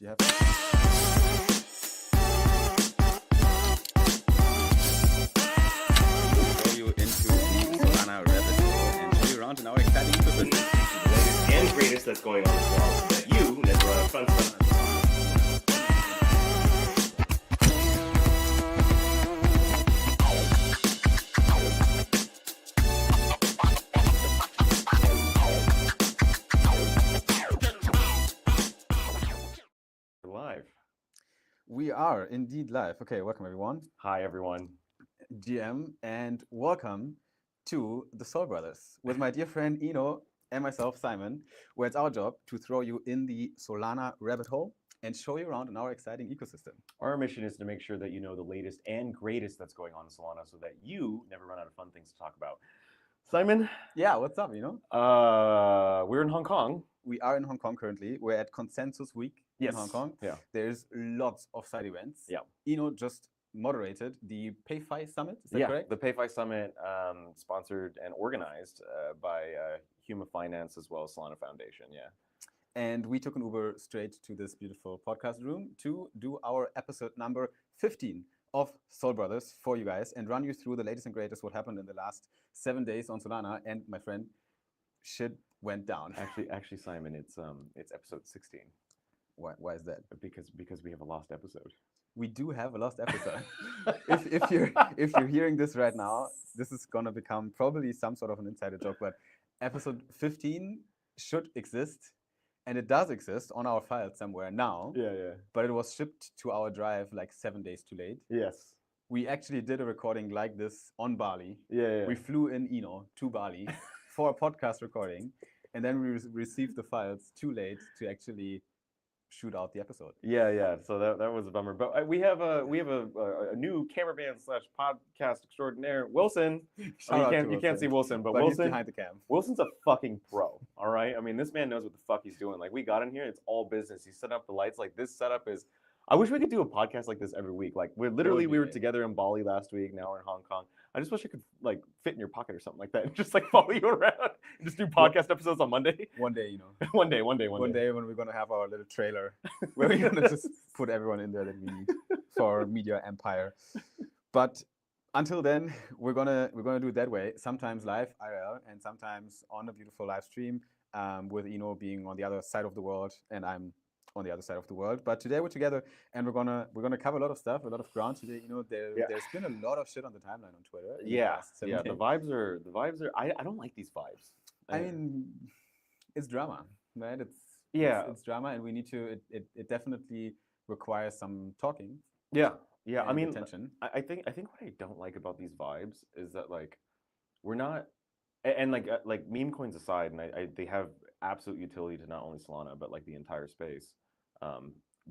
Do you have? Throw you into the Solana rabbit hole and show you around in our exciting ecosystem. The latest and greatest that's going on as well, so that you never run out of fun stuff. Live. We are indeed live. Okay, welcome everyone. Hi, everyone. GM, and welcome to the Soul Brothers with my dear friend Eno and myself, Simon, where it's our job to throw you in the Solana rabbit hole and show you around in our exciting ecosystem. Our mission is to make sure that you know the latest and greatest that's going on in Solana so that you never run out of fun things to talk about. Simon? Yeah, what's up, Eno? We're in Hong Kong. We are in Hong Kong currently. We're at Consensus Week in Hong Kong. Yeah. There's lots of side events. Yeah. Eno just moderated the PayFi Summit, is that correct? The PayFi Summit, sponsored and organized by Huma Finance as well as Solana Foundation, yeah. And we took an Uber straight to this beautiful podcast room to do our episode number 15 of Soul Brothers for you guys and run you through the latest and greatest what happened in the last 7 days on Solana. And my friend, shit went down. Actually, Simon, it's episode 16. Why is that? Because we have a lost episode. We do have a lost episode. if you're hearing this right now, this is gonna become probably some sort of an insider joke, but episode 15 should exist, and it does exist on our file somewhere now. Yeah. But it was shipped to our drive like 7 days too late. Yes. We actually did a recording like this on Bali. Yeah. We flew in Eno to Bali for a podcast recording, and then we received the files too late to actually shoot out the episode. Yeah. So that was a bummer. But we have a new cameraman / podcast extraordinaire, Wilson. You can't see Wilson, but Wilson he's behind the cam. Wilson's a fucking pro. All right. I mean, this man knows what the fuck he's doing. Like, we got in here, it's all business. He set up the lights. Like, this setup is. I wish we could do a podcast like this every week. Like, we were together in Bali last week. Now we're in Hong Kong. I just wish I could like fit in your pocket or something like that and just like follow you around and just do podcast episodes on Monday. One day, you know. One day when we're gonna have our little trailer where we're gonna just put everyone in there that we need for our media empire. But until then, we're gonna do it that way. Sometimes live IRL and sometimes on a beautiful live stream with Eno being on the other side of the world and I'm on the other side of the world. But today we're together and we're gonna cover a lot of stuff, a lot of ground today. You know, there's been a lot of shit on the timeline on Twitter. The vibes are. I don't like these vibes. I mean, it's drama, right? It's drama, and we need to. It definitely requires some talking. Yeah. I mean, attention. I think what I don't like about these vibes is that like we're not, and like meme coins aside, and they have absolute utility to not only Solana but like the entire space.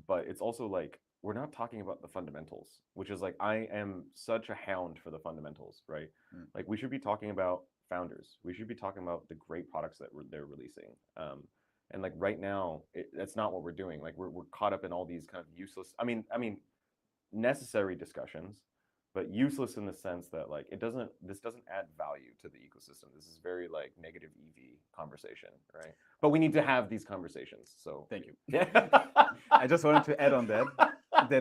But it's also like we're not talking about the fundamentals, which is like I am such a hound for the fundamentals, right? Like we should be talking about founders. We should be talking about the great products that they're releasing. And like right now, that's not what we're doing. Like we're caught up in all these kind of useless. I mean, necessary discussions, but useless in the sense that like this doesn't add value to the ecosystem. This is very like negative EV conversation, right? But we need to have these conversations. So thank you. Yeah. I just wanted to add on that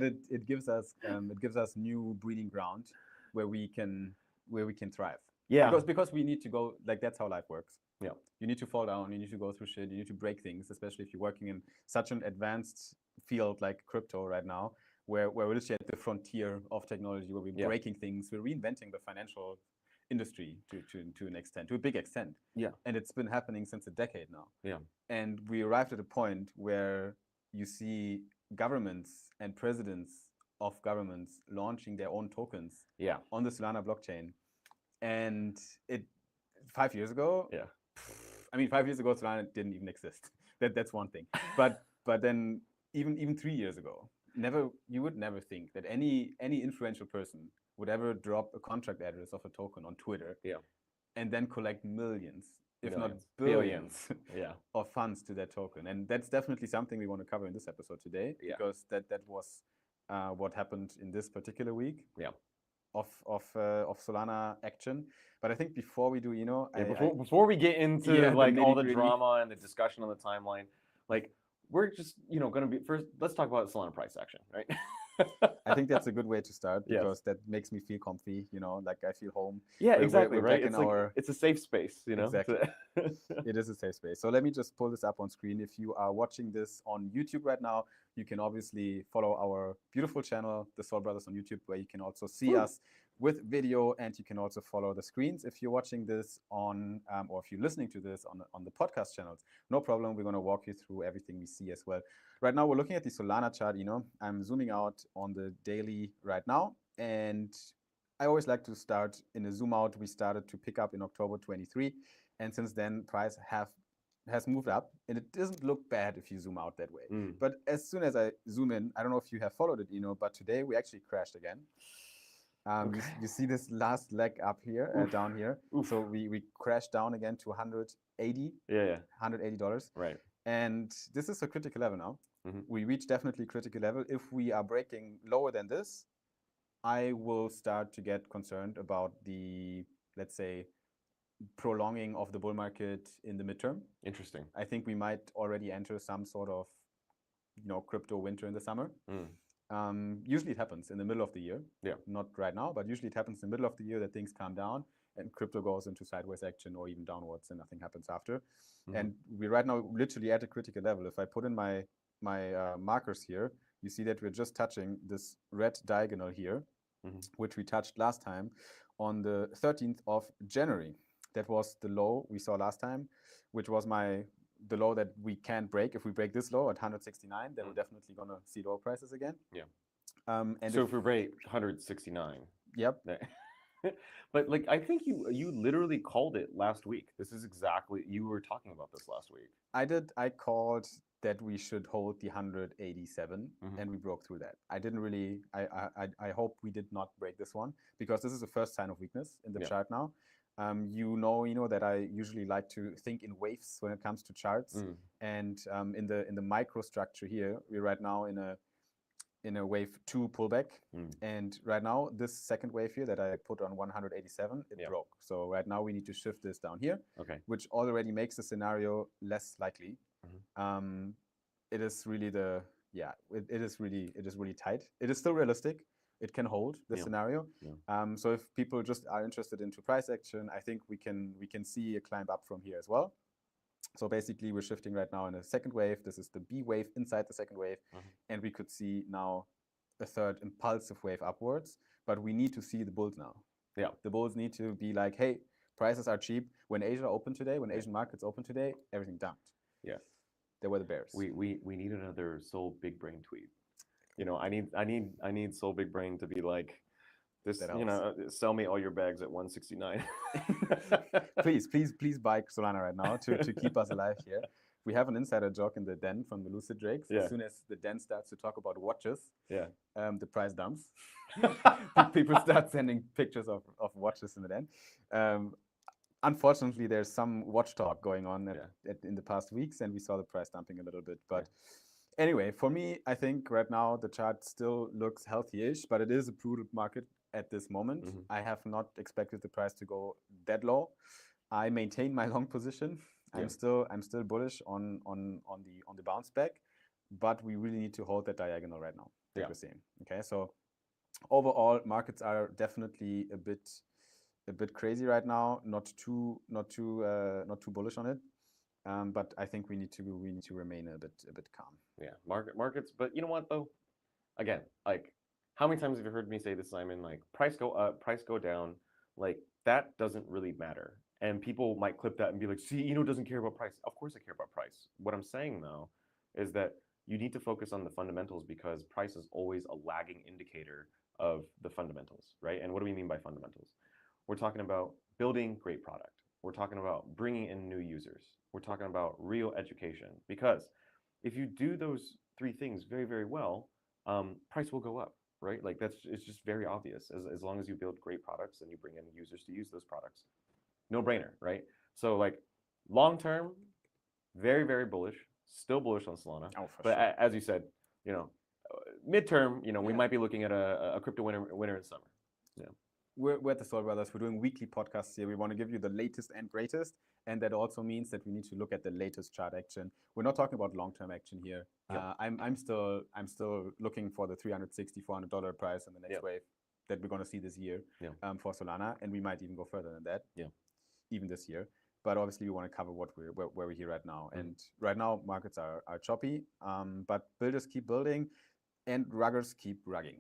it gives us new breeding ground where we can thrive. Yeah. Because we need to go, like that's how life works. Yeah. You need to fall down, you need to go through shit, you need to break things, especially if you're working in such an advanced field like crypto right now, where we're literally at the frontier of technology, where we're breaking things, we're reinventing the financial industry to an extent, to a big extent. Yeah. And it's been happening since a decade now. Yeah. And we arrived at a point where you see governments and presidents of governments launching their own tokens on the Solana blockchain. And 5 years ago, I mean, 5 years ago, Solana didn't even exist. That's one thing. But then even 3 years ago, you would never think that any influential person would ever drop a contract address of a token on Twitter and then collect millions, if not billions of funds to that token. And that's definitely something we want to cover in this episode today, because that was what happened in this particular week of Solana action. But I think before we do, before we get into all the drama and the discussion on the timeline, like we're just, going to be first. Let's talk about Solana price action, right? I think that's a good way to start Yes. because that makes me feel comfy, like I feel home. Yeah, exactly, we're right? back in It's a safe space, Exactly. It is a safe space. So let me just pull this up on screen. If you are watching this on YouTube right now, you can obviously follow our beautiful channel, The Soul Brothers on YouTube, where you can also see us with video, and you can also follow the screens. If you're watching this on, or if you're listening to this on the podcast channels, no problem. We're going to walk you through everything we see as well. Right now, we're looking at the Solana chart. I'm zooming out on the daily right now, and I always like to start in a zoom out. We started to pick up in October 23, and since then, price has moved up, and it doesn't look bad if you zoom out that way. But as soon as I zoom in, I don't know if you have followed it, but today we actually crashed again. Okay. You see this last leg up here, down here. Oof. So we crashed down again to 180. Yeah. $180. Right. And this is a critical level now. We reach definitely critical level. If we are breaking lower than this, I will start to get concerned about the, let's say, prolonging of the bull market in the midterm. Interesting. I think we might already enter some sort of, crypto winter in the summer. Usually it happens in the middle of the year. Yeah. Not right now, but usually it happens in the middle of the year that things calm down and crypto goes into sideways action or even downwards and nothing happens after. And we're right now literally at a critical level. If I put in my markers here, you see that we're just touching this red diagonal here, which we touched last time on the 13th of January. That was the low we saw last time, which was the low that we can't break. If we break this low at 169, then we're definitely going to see lower prices again. Yeah. And so if we break 169. Yep. But I think you literally called it last week. This is exactly, you were talking about this last week. I did. I called that we should hold the 187, and we broke through that. I didn't really, I hope we did not break this one, because this is the first sign of weakness in the chart now. You know that I usually like to think in waves when it comes to charts. And in the microstructure here, we're right now in a wave 2 pullback. And right now, this second wave here that I put on 187, it broke. So right now we need to shift this down here, which already makes the scenario less likely. It is really it is really tight. It is still realistic. It can hold this scenario. So if people just are interested into price action, I think we can see a climb up from here as well. So basically, we're shifting right now in a second wave. This is the B wave inside the second wave, and we could see now a third impulsive wave upwards. But we need to see the bulls now. Yeah, the bulls need to be like, hey, prices are cheap. When Asia opened today, when Asian markets opened today, everything dumped. Yeah, they were the bears. We need another Soul Big Brain tweet. I need Soul Big Brain to be like, this, sell me all your bags at 169. please buy Solana right now to keep us alive here. We have an insider joke in the den from the Lucid Drakes. As soon as the den starts to talk about watches, the price dumps. People start sending pictures of watches in the den. Unfortunately, there's some watch talk going on in the past weeks, and we saw the price dumping a little bit. But anyway, for me, I think right now the chart still looks healthy-ish, but it is a prudent market at this moment. I have not expected the price to go that low. I maintain my long position. I'm still bullish on the bounce back, but we really need to hold that diagonal right now that we're seeing. Okay, so overall, markets are definitely a bit crazy right now. Not too bullish on it. But I think we need to remain a bit calm. Yeah, markets. But you know what though? Again, how many times have you heard me say this, Simon? Price go up, price go down. That doesn't really matter. And people might clip that and be like, see, Eno doesn't care about price. Of course I care about price. What I'm saying though is that you need to focus on the fundamentals, because price is always a lagging indicator of the fundamentals, right? And what do we mean by fundamentals? We're talking about building great product. We're talking about bringing in new users. We're talking about real education, because if you do those three things very, very well, price will go up, right? It's just very obvious. As long as you build great products and you bring in users to use those products, no brainer, right? So long term, very, very bullish, still bullish on Solana. Oh, for but sure. As you said, midterm, we might be looking at a crypto winter in summer. Yeah. we're at the Soul Brothers. We're doing weekly podcasts here. We want to give you the latest and greatest, and that also means that we need to look at the latest chart action. We're not talking about long-term action here. Yeah. I'm still looking for the $360-400 price in the next wave that we're going to see this year for Solana, and we might even go further than that. Even this year. But obviously, we want to cover where we're here right now. And right now, markets are choppy, but builders keep building, and ruggers keep rugging.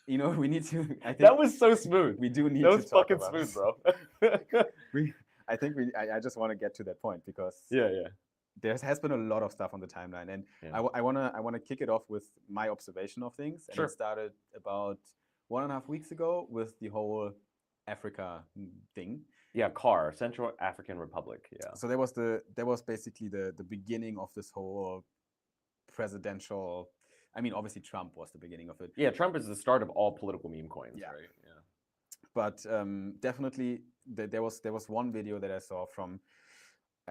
You know, we need to. I think that was so smooth. We do need that to was talk fucking about smooth, this. bro. I just want to get to that point because there has been a lot of stuff on the timeline, and I wanna kick it off with my observation of things. And it started about 1.5 weeks ago with the whole Africa thing. Yeah, CAR, Central African Republic. Yeah. So there was basically the beginning of this whole presidential. I mean, obviously Trump was the beginning of it. Yeah, Trump is the start of all political meme coins, right? Yeah. But definitely there was one video that I saw from.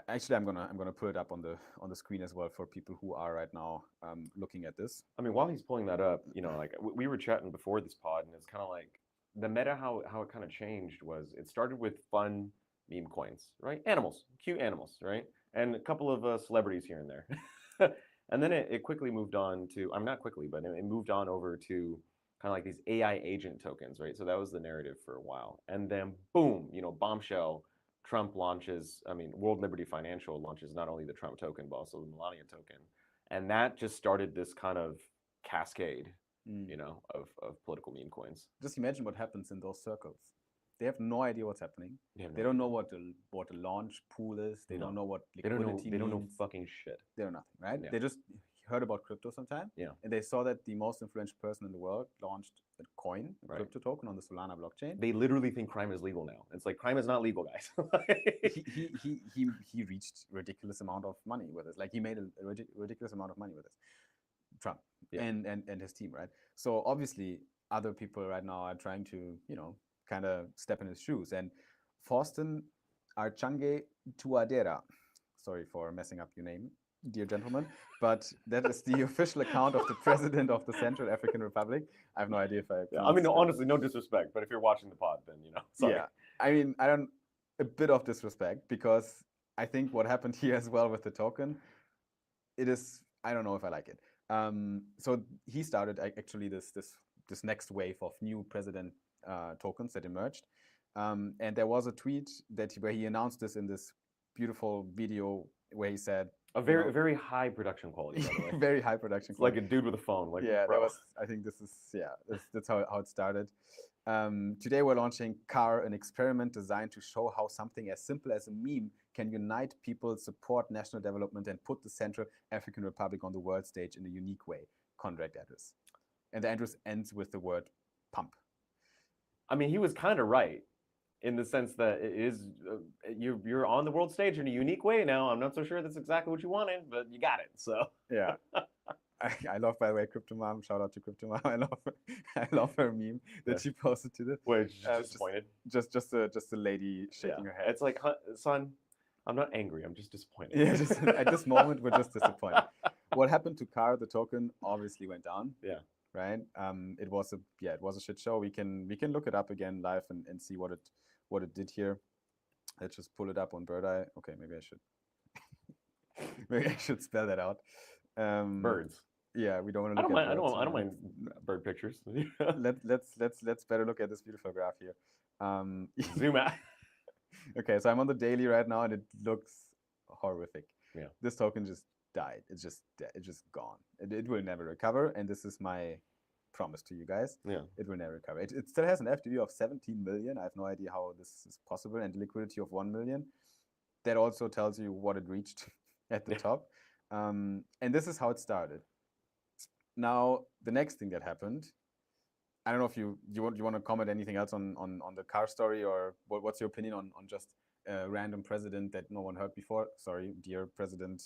Actually, I'm gonna put it up on the screen as well for people who are right now looking at this. I mean, while he's pulling that up, you know, like we were chatting before this pod, and it's kind of like the meta how it kind of changed was it started with fun meme coins, right? Animals, cute animals, right? And a couple of celebrities here and there. And then it quickly moved on to, I'm not quickly, but it moved on over to kind of like these AI agent tokens, right? So that was the narrative for a while. And then boom, you know, bombshell, Trump launches, World Liberty Financial launches not only the Trump token, but also the Melania token. And that just started this kind of cascade, you know, of political meme coins. Just imagine what happens in those circles. They have no idea what's happening. They don't know what the launch pool is. They don't know what liquidity means. They don't know fucking shit. They know nothing, right? Yeah. They just heard about crypto sometime. Yeah. And they saw that the most influential person in the world launched a coin, a crypto token on the Solana blockchain. They literally think crime is legal now. It's like crime is not legal, guys. he reached ridiculous amount of money with this. Like he made a ridiculous amount of money with this. Trump and his team, right? So obviously other people right now are trying to, you know, kind of step in his shoes. And Faustin Archange Tuadera, sorry for messing up your name, dear gentleman, but that is the official account of the president of the Central African Republic. I have no idea if I mean, honestly, no disrespect, but if you're watching the pod, then, you know, sorry. Yeah, I mean, a bit of disrespect, because I think what happened here as well with the token, it is, I don't know if I like it. So he started actually this next wave of new president tokens that emerged, and there was a tweet where he announced this in this beautiful video where he said a very high production quality, by the way. Very high production quality. Like a dude with a phone. Like, yeah, bro. that was. I think this is that's how it started. Today we're launching CAR, an experiment designed to show how something as simple as a meme can unite people, support national development, and put the Central African Republic on the world stage in a unique way. Contract address, and the address ends with the word pump. I mean, he was kind of right in the sense that it is you're on the world stage in a unique way now. I'm not so sure that's exactly what you wanted, but you got it. So yeah. I love, by the way, Crypto Mom. Shout out to Crypto Mom. I love her meme that she posted to this. Wait, disappointed? Just a lady shaking her head. It's like, son, I'm not angry. I'm just disappointed. Yeah, just at this moment we're just disappointed. What happened to CAR? The token obviously went down. Yeah. Right. It was a shit show. We can look it up again live and see what it did here. Let's just pull it up on Bird Eye. Okay, maybe I should spell that out. Birds. Yeah, we don't want to look at birds. I don't mind bird pictures. Let's better look at this beautiful graph here. Zoom out. Okay, so I'm on the daily right now, and it looks horrific. Yeah. This token just died. It's just dead. It's just gone. It will never recover, and this is my promise to you guys. Yeah. It will never recover. It still has an FTV of 17 million. I have no idea how this is possible, and liquidity of 1 million. That also tells you what it reached at the top. And this is how it started. Now, the next thing that happened, I don't know if you want to comment anything else on the CAR story, or what's your opinion on just a random president that no one heard before? Sorry, dear President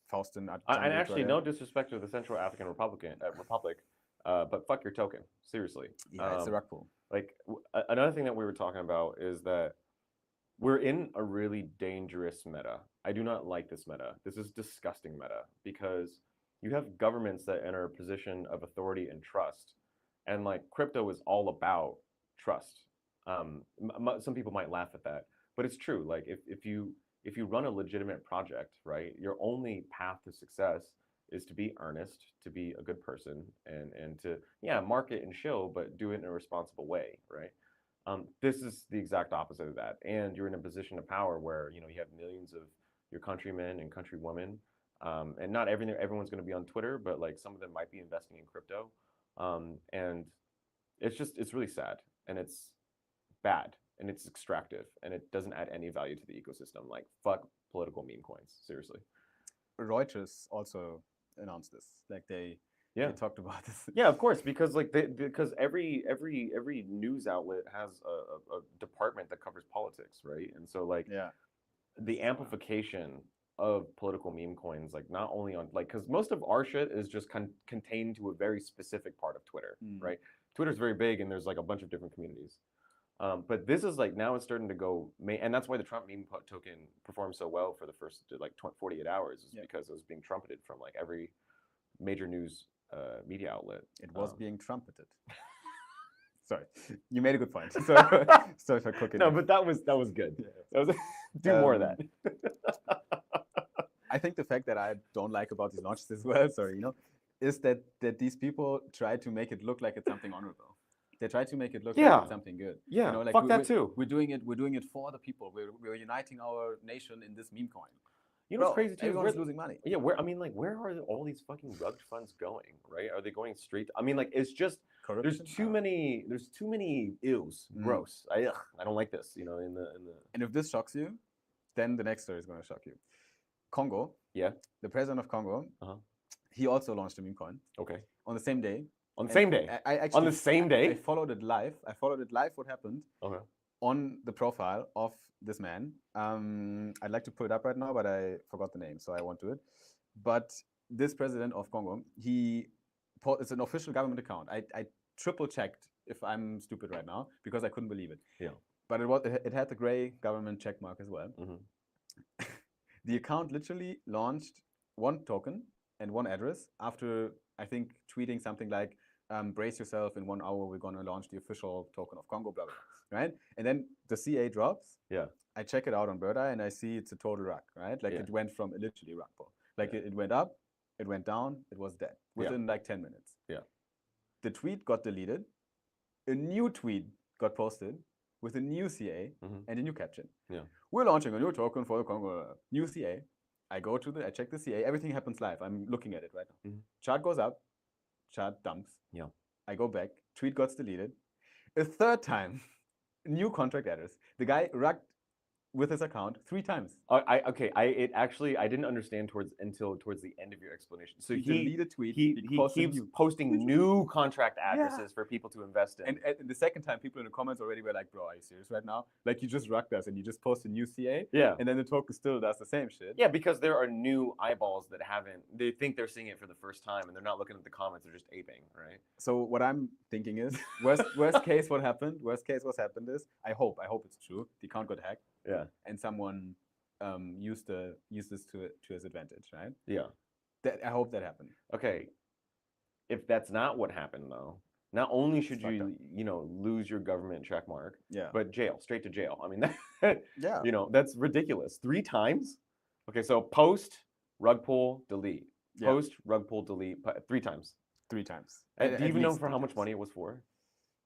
Faustin. And actually, no disrespect to the Central African Republic, but fuck your token. Seriously. Yeah, it's a rug pull. Like, another thing that we were talking about is that we're in a really dangerous meta. I do not like this meta. This is disgusting meta, because you have governments that enter a position of authority and trust. And like, crypto is all about trust. Some people might laugh at that, but it's true. Like if you run a legitimate project, right, your only path to success is to be earnest, to be a good person, and to market and show, but do it in a responsible way, right? This is the exact opposite of that, and you're in a position of power where you have millions of your countrymen and countrywomen, and not everyone's going to be on Twitter, but like some of them might be investing in crypto, and it's really sad, and it's bad, and it's extractive, and it doesn't add any value to the ecosystem. Like, fuck political meme coins, seriously. Reuters also announced this. Like they talked about this. Yeah, of course, because like because every news outlet has a department that covers politics, right? And so like the amplification of political meme coins, like not only on like, because most of our shit is just contained to a very specific part of Twitter, right? Twitter's very big, and there's like a bunch of different communities. But this is like, now it's starting to go, and that's why the Trump meme token performed so well for the first like 48 hours, is because it was being trumpeted from like every major news media outlet. It was being trumpeted. Sorry, you made a good point. Sorry for cooking. No, but that was good. That was, do more of that. I think the fact that I don't like about these launches as well, is that these people try to make it look like it's something honorable. They try to make it look like it's something good. Yeah, fuck that too. We're doing it for the people. We're uniting our nation in this meme coin. You know what's crazy too? Everyone's losing money. Yeah, where are all these fucking rug funds going? Right? Are they going straight? I mean, like, it's just corruption? There's too many ills. Gross. I don't like this. In the. And if this shocks you, then the next story is going to shock you. Congo. Yeah. The president of Congo. He also launched a meme coin. Okay. On the same day. On the same day. On the same day. I followed it live. What happened. Okay. On the profile of this man. I'd like to pull it up right now, but I forgot the name, so I won't do it. But this president of Congo, it's an official government account. I triple checked if I'm stupid right now, because I couldn't believe it. Yeah. But it had the gray government check mark as well. The account literally launched one token and one address after, I think, tweeting something like, brace yourself, in 1 hour we're going to launch the official token of Congo, blah, blah, blah, right? And then the CA drops. Yeah. I check it out on Bird Eye, and I see it's a total rug, right? Like it went from literally rug pull. Like it went up, it went down, it was dead within like 10 minutes. Yeah. The tweet got deleted. A new tweet got posted with a new CA and a new caption. Yeah. We're launching a new token for the Congo. New CA. I check the CA. Everything happens live. I'm looking at it right now. Chart goes up. Chart dumps. Yeah. I go back. Tweet got deleted. A third time, new contract address. The guy rugged with his account 3 times. I didn't understand until towards the end of your explanation. So he deleted tweet. He keeps posting new contract addresses for people to invest in. And the second time, people in the comments already were like, "Bro, are you serious right now? Like, you just rugged us and you just post a new CA." Yeah. And then the token still does the same shit. Yeah, because there are new eyeballs that they think they're seeing it for the first time, and they're not looking at the comments; they're just aping, right? So what I'm thinking is, worst case, what happened? Worst case, what's happened is, I hope it's true. The account got hacked. Yeah. And someone used this to his advantage, right? Yeah. I hope that happened. Okay. If that's not what happened, though, not only should you lose your government check mark, but straight to jail. I mean, that's ridiculous. 3 times. Okay, so post, rug pull, delete. Post, rug pull, delete. 3 times. 3 times. Do you even know for how much money it was for?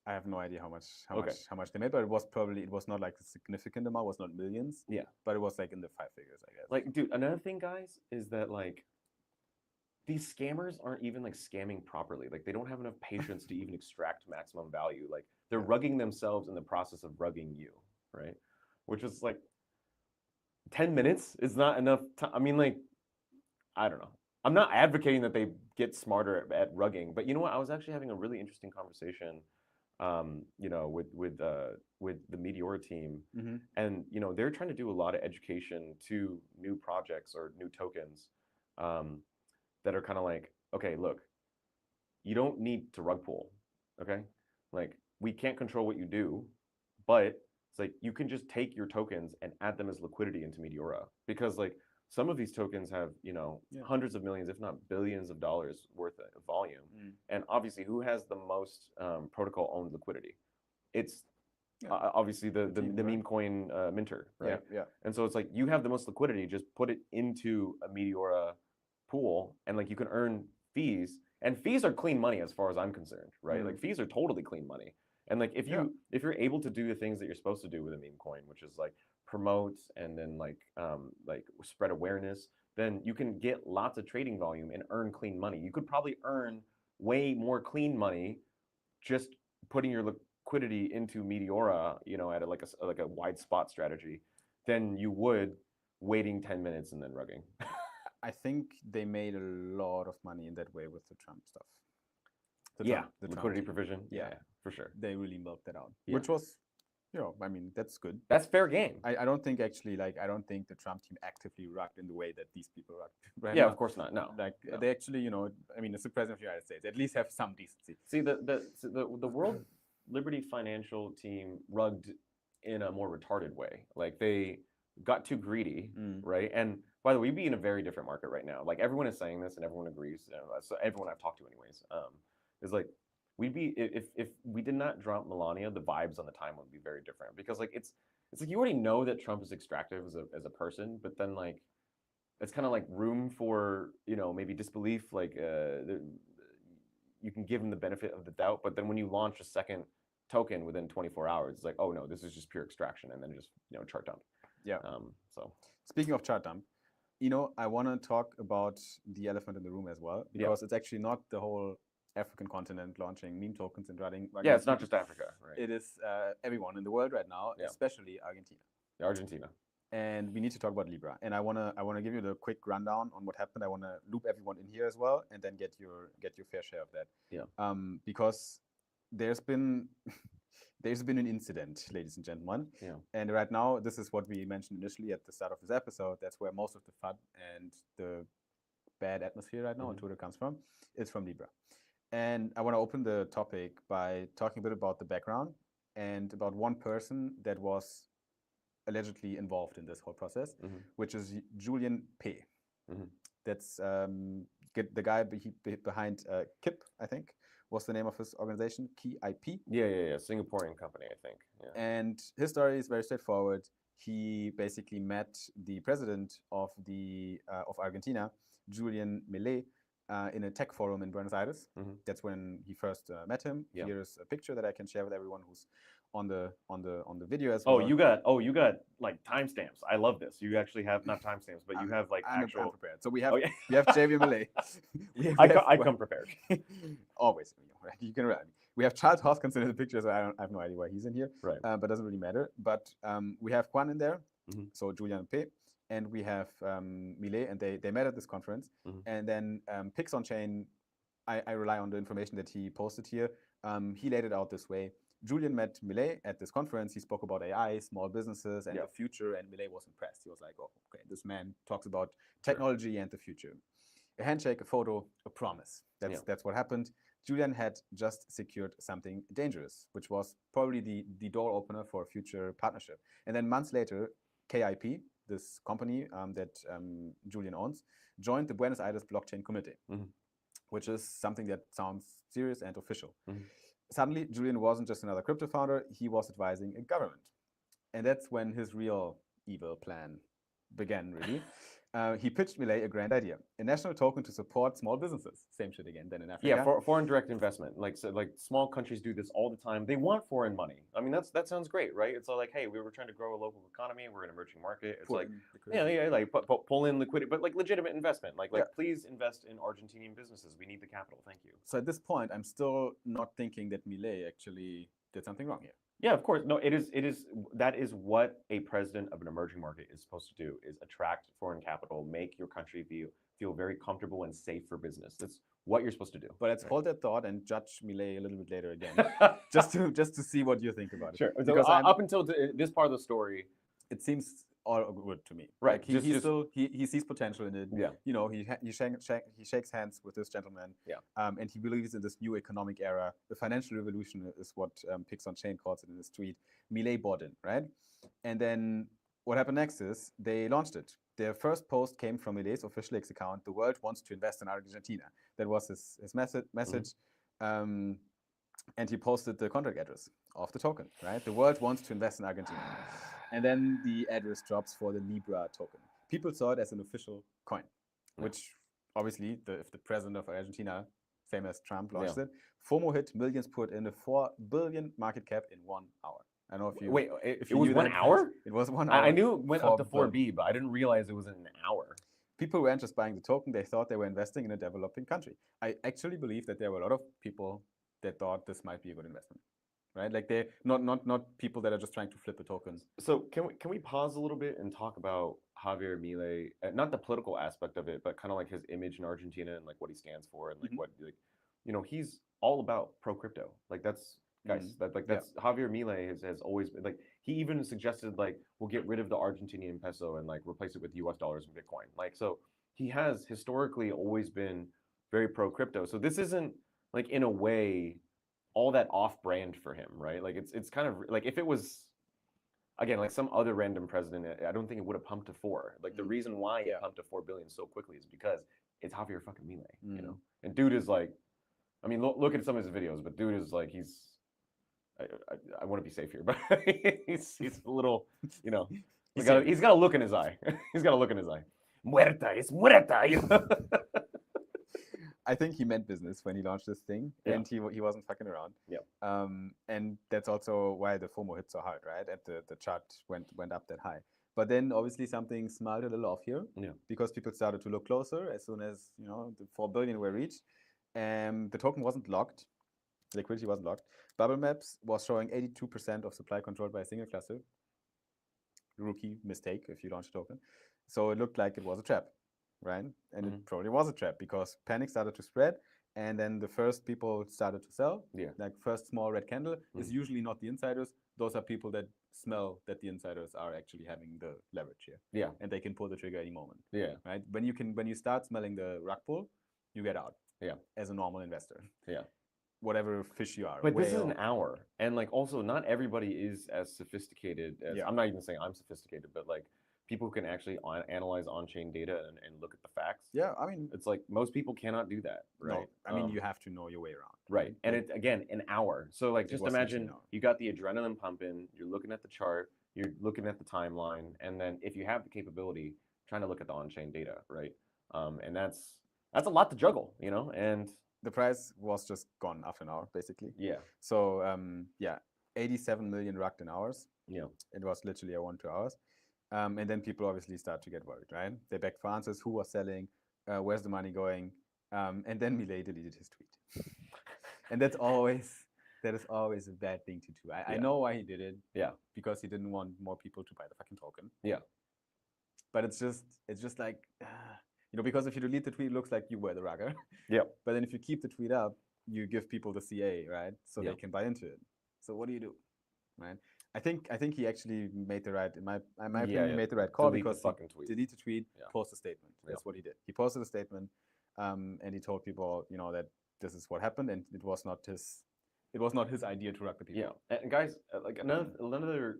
I have no idea how much they made, but it was not like a significant amount. It was not millions. Yeah, but it was like in the 5 figures, I guess. Like, dude, another thing, guys, is that like these scammers aren't even like scamming properly. Like, they don't have enough patience to even extract maximum value. Like, they're rugging themselves in the process of rugging you, right? Which is like 10 minutes is not enough time. I mean, like, I don't know. I'm not advocating that they get smarter at rugging, but you know what? I was actually having a really interesting conversation with the Meteora team, and they're trying to do a lot of education to new projects or new tokens that are kind of like, okay, look, you don't need to rug pull, okay? Like, we can't control what you do, but it's like you can just take your tokens and add them as liquidity into Meteora, because like some of these tokens have, hundreds of millions, if not billions of dollars worth of volume. And obviously, who has the most protocol-owned liquidity? It's obviously the meme coin minter, right? Yeah. And so it's like you have the most liquidity, just put it into a Meteora pool, and like you can earn fees, and fees are clean money as far as I'm concerned, right? Like fees are totally clean money. And like if you're able to do the things that you're supposed to do with a meme coin, which is like promote and then like spread awareness, then you can get lots of trading volume and earn clean money. You could probably earn way more clean money just putting your liquidity into Meteora, at a wide spot strategy, than you would waiting 10 minutes and then rugging. I think they made a lot of money in that way with the Trump stuff. The liquidity provision. Yeah, for sure. They really milked that out, which was, I mean, that's good. That's fair game. I don't think actually, I don't think the Trump team actively rugged in the way that these people rugged. Right now. Of course not. No. They actually, I mean, it's the president of the United States. At least have some decency. See, the World Liberty Financial team rugged in a more retarded way. Like they got too greedy, right? And by the way, we'd be in a very different market right now. Like everyone is saying this, and everyone agrees. So everyone I've talked to, anyways, is like we'd be if we did not drop Melania, the vibes on the time would be very different, because like it's like you already know that Trump is extractive as a person, but then like it's kind of like room for maybe disbelief. Like you can give him the benefit of the doubt, but then when you launch a second token within 24 hours, it's like, oh no, this is just pure extraction, and then just chart dump. Yeah. So speaking of chart dump, I want to talk about the elephant in the room as well, because it's actually not the whole African continent launching meme tokens and running. Yeah, it's not just Africa, right? It is everyone in the world right now, especially Argentina. Argentina. And we need to talk about Libra. And I wanna give you the quick rundown on what happened. I wanna loop everyone in here as well, and then get your fair share of that. Yeah. Because there's been an incident, ladies and gentlemen. Yeah. And right now, this is what we mentioned initially at the start of this episode. That's where most of the FUD and the bad atmosphere right now on Twitter comes from. It's from Libra. And I want to open the topic by talking a bit about the background and about one person that was allegedly involved in this whole process, which is Julian P. That's the guy behind KIP, I think, was the name of his organization, KIP. Yeah. Singaporean company, I think. Yeah. And his story is very straightforward. He basically met the president of Argentina, Julian Milei, in a tech forum in Buenos Aires. That's when he first met him. Yeah. Here's a picture that I can share with everyone who's on the video as well. Oh, you got like timestamps. I love this. You actually have not timestamps, but you have like actual. I'm prepared. So we have we have Javier Milei. I come prepared. Always, you can run. We have Charles Hoskins in the picture, so I have no idea why he's in here. Right. But doesn't really matter. But we have Juan in there. So Julian P. And we have Milei, and they met at this conference. And then Pix on Chain, I rely on the information that he posted here. He laid it out this way. Julian met Milei at this conference. He spoke about AI, small businesses, and the future, and Milei was impressed. He was like, oh, okay, this man talks about technology and the future. A handshake, a photo, a promise. That's what happened. Julian had just secured something dangerous, which was probably the door opener for a future partnership. And then months later, KIP, this company that Julian owns, joined the Buenos Aires blockchain committee, which is something that sounds serious and official. Suddenly, Julian wasn't just another crypto founder, he was advising a government. And that's when his real evil plan began, really. He pitched Milei a grand idea: a national token to support small businesses. Same shit again, then in Africa. Yeah, for foreign direct investment. Like small countries do this all the time. They want foreign money. I mean, that sounds great, right? It's all like, hey, we were trying to grow a local economy. We're an emerging market. It's like pull in liquidity, but like legitimate investment. Like please invest in Argentinian businesses. We need the capital. Thank you. So at this point, I'm still not thinking that Milei actually did something wrong here. Yeah, of course. No, it is. That is what a president of an emerging market is supposed to do: is attract foreign capital, make your country feel very comfortable and safe for business. That's what you're supposed to do. But let's hold that thought and judge Milei a little bit later again, just to see what you think about it. Sure. Because up until this part of the story, it seems all good to me. Right. Like he sees potential in it. Yeah. You know, he shakes hands with this gentleman. Yeah. And he believes in this new economic era. The financial revolution is what Pix on Chain calls it in his tweet. Milei bought in, right? And then what happened next is they launched it. Their first post came from Milei's official X account. The world wants to invest in Argentina. That was his message. and he posted the contract address of the token, right? The world wants to invest in Argentina. And then the address drops for the Libra token. People saw it as an official coin, which obviously, if the president of Argentina, same as Trump, launched it, FOMO hit, millions put in a 4 billion market cap in 1 hour. I don't know if you... Wait, it was 1 hour? It was 1 hour. I knew it went up to 4B, but I didn't realize it was in an hour. People weren't just buying the token, they thought they were investing in a developing country. I actually believe that there were a lot of people that thought this might be a good investment. Right, like they're not people that are just trying to flip a token. So can we pause a little bit and talk about Javier Milei, not the political aspect of it, but kind of like his image in Argentina and like what he stands for and like what, like, you know, he's all about pro crypto. Like that's guys, that's Javier Milei has always been, like, he even suggested like we'll get rid of the Argentinian peso and like replace it with US dollars and Bitcoin. Like, so he has historically always been very pro crypto. So this isn't like in a way all that off-brand for him, right? Like it's kind of like if it was, again, like some other random president, I don't think it would have pumped to 4. Like the reason why it pumped to 4 billion so quickly is because it's Javier fucking Milei, you know? And dude is like, I mean, look at some of his videos, but dude is like, he's, I want to be safe here, but he's a little, you know, he's got a look in his eye. He's got a look in his eye. Muerta, it's muerta, you know? I think he meant business when he launched this thing, and he wasn't fucking around. Yeah. And that's also why the FOMO hit so hard, right? And the chart went up that high. But then obviously something smelled a little off here, because people started to look closer as soon as, you know, the 4 billion were reached. And the token wasn't locked. Liquidity wasn't locked. Bubble Maps was showing 82% of supply controlled by a single cluster. Rookie mistake if you launch a token. So it looked like it was a trap. Right? And it probably was a trap because panic started to spread, and then the first people started to sell. Like first small red candle is usually not the insiders. Those are people that smell that the insiders are actually having the leverage here. Yeah. And they can pull the trigger any moment. Yeah. Right? When you start smelling the rug pull, you get out. Yeah. As a normal investor. Yeah. Whatever fish you are. But this is an hour. And like also not everybody is as sophisticated as, I'm not even saying I'm sophisticated, but like people who can actually analyze on-chain data and look at the facts. Yeah, I mean, it's like most people cannot do that, right? No, I mean, you have to know your way around. Right, and it's, again, an hour. So like just imagine you got the adrenaline pumping, you're looking at the chart, you're looking at the timeline, and then if you have the capability, trying to look at the on-chain data, right? And that's a lot to juggle, you know, and the price was just gone after an hour, basically. Yeah. So 87 million rugged in hours. Yeah. It was literally a 1-2 hours. And then people obviously start to get worried, right? They begged for answers. Who was selling? Where's the money going? And then Milei deleted his tweet. And that is always a bad thing to do. I know why he did it. Yeah. Because he didn't want more people to buy the fucking token. Yeah. But it's just like, you know, because if you delete the tweet, it looks like you were the rugger. Yeah. But then if you keep the tweet up, you give people the CA, right? So they can buy into it. So what do you do, right? I think he actually made the right, in my opinion, made the right call, delete because delete the tweet, post a statement. That's what he did. He posted a statement, and he told people, you know, that this is what happened, and it was not his idea to rug the people. Yeah, and guys, like another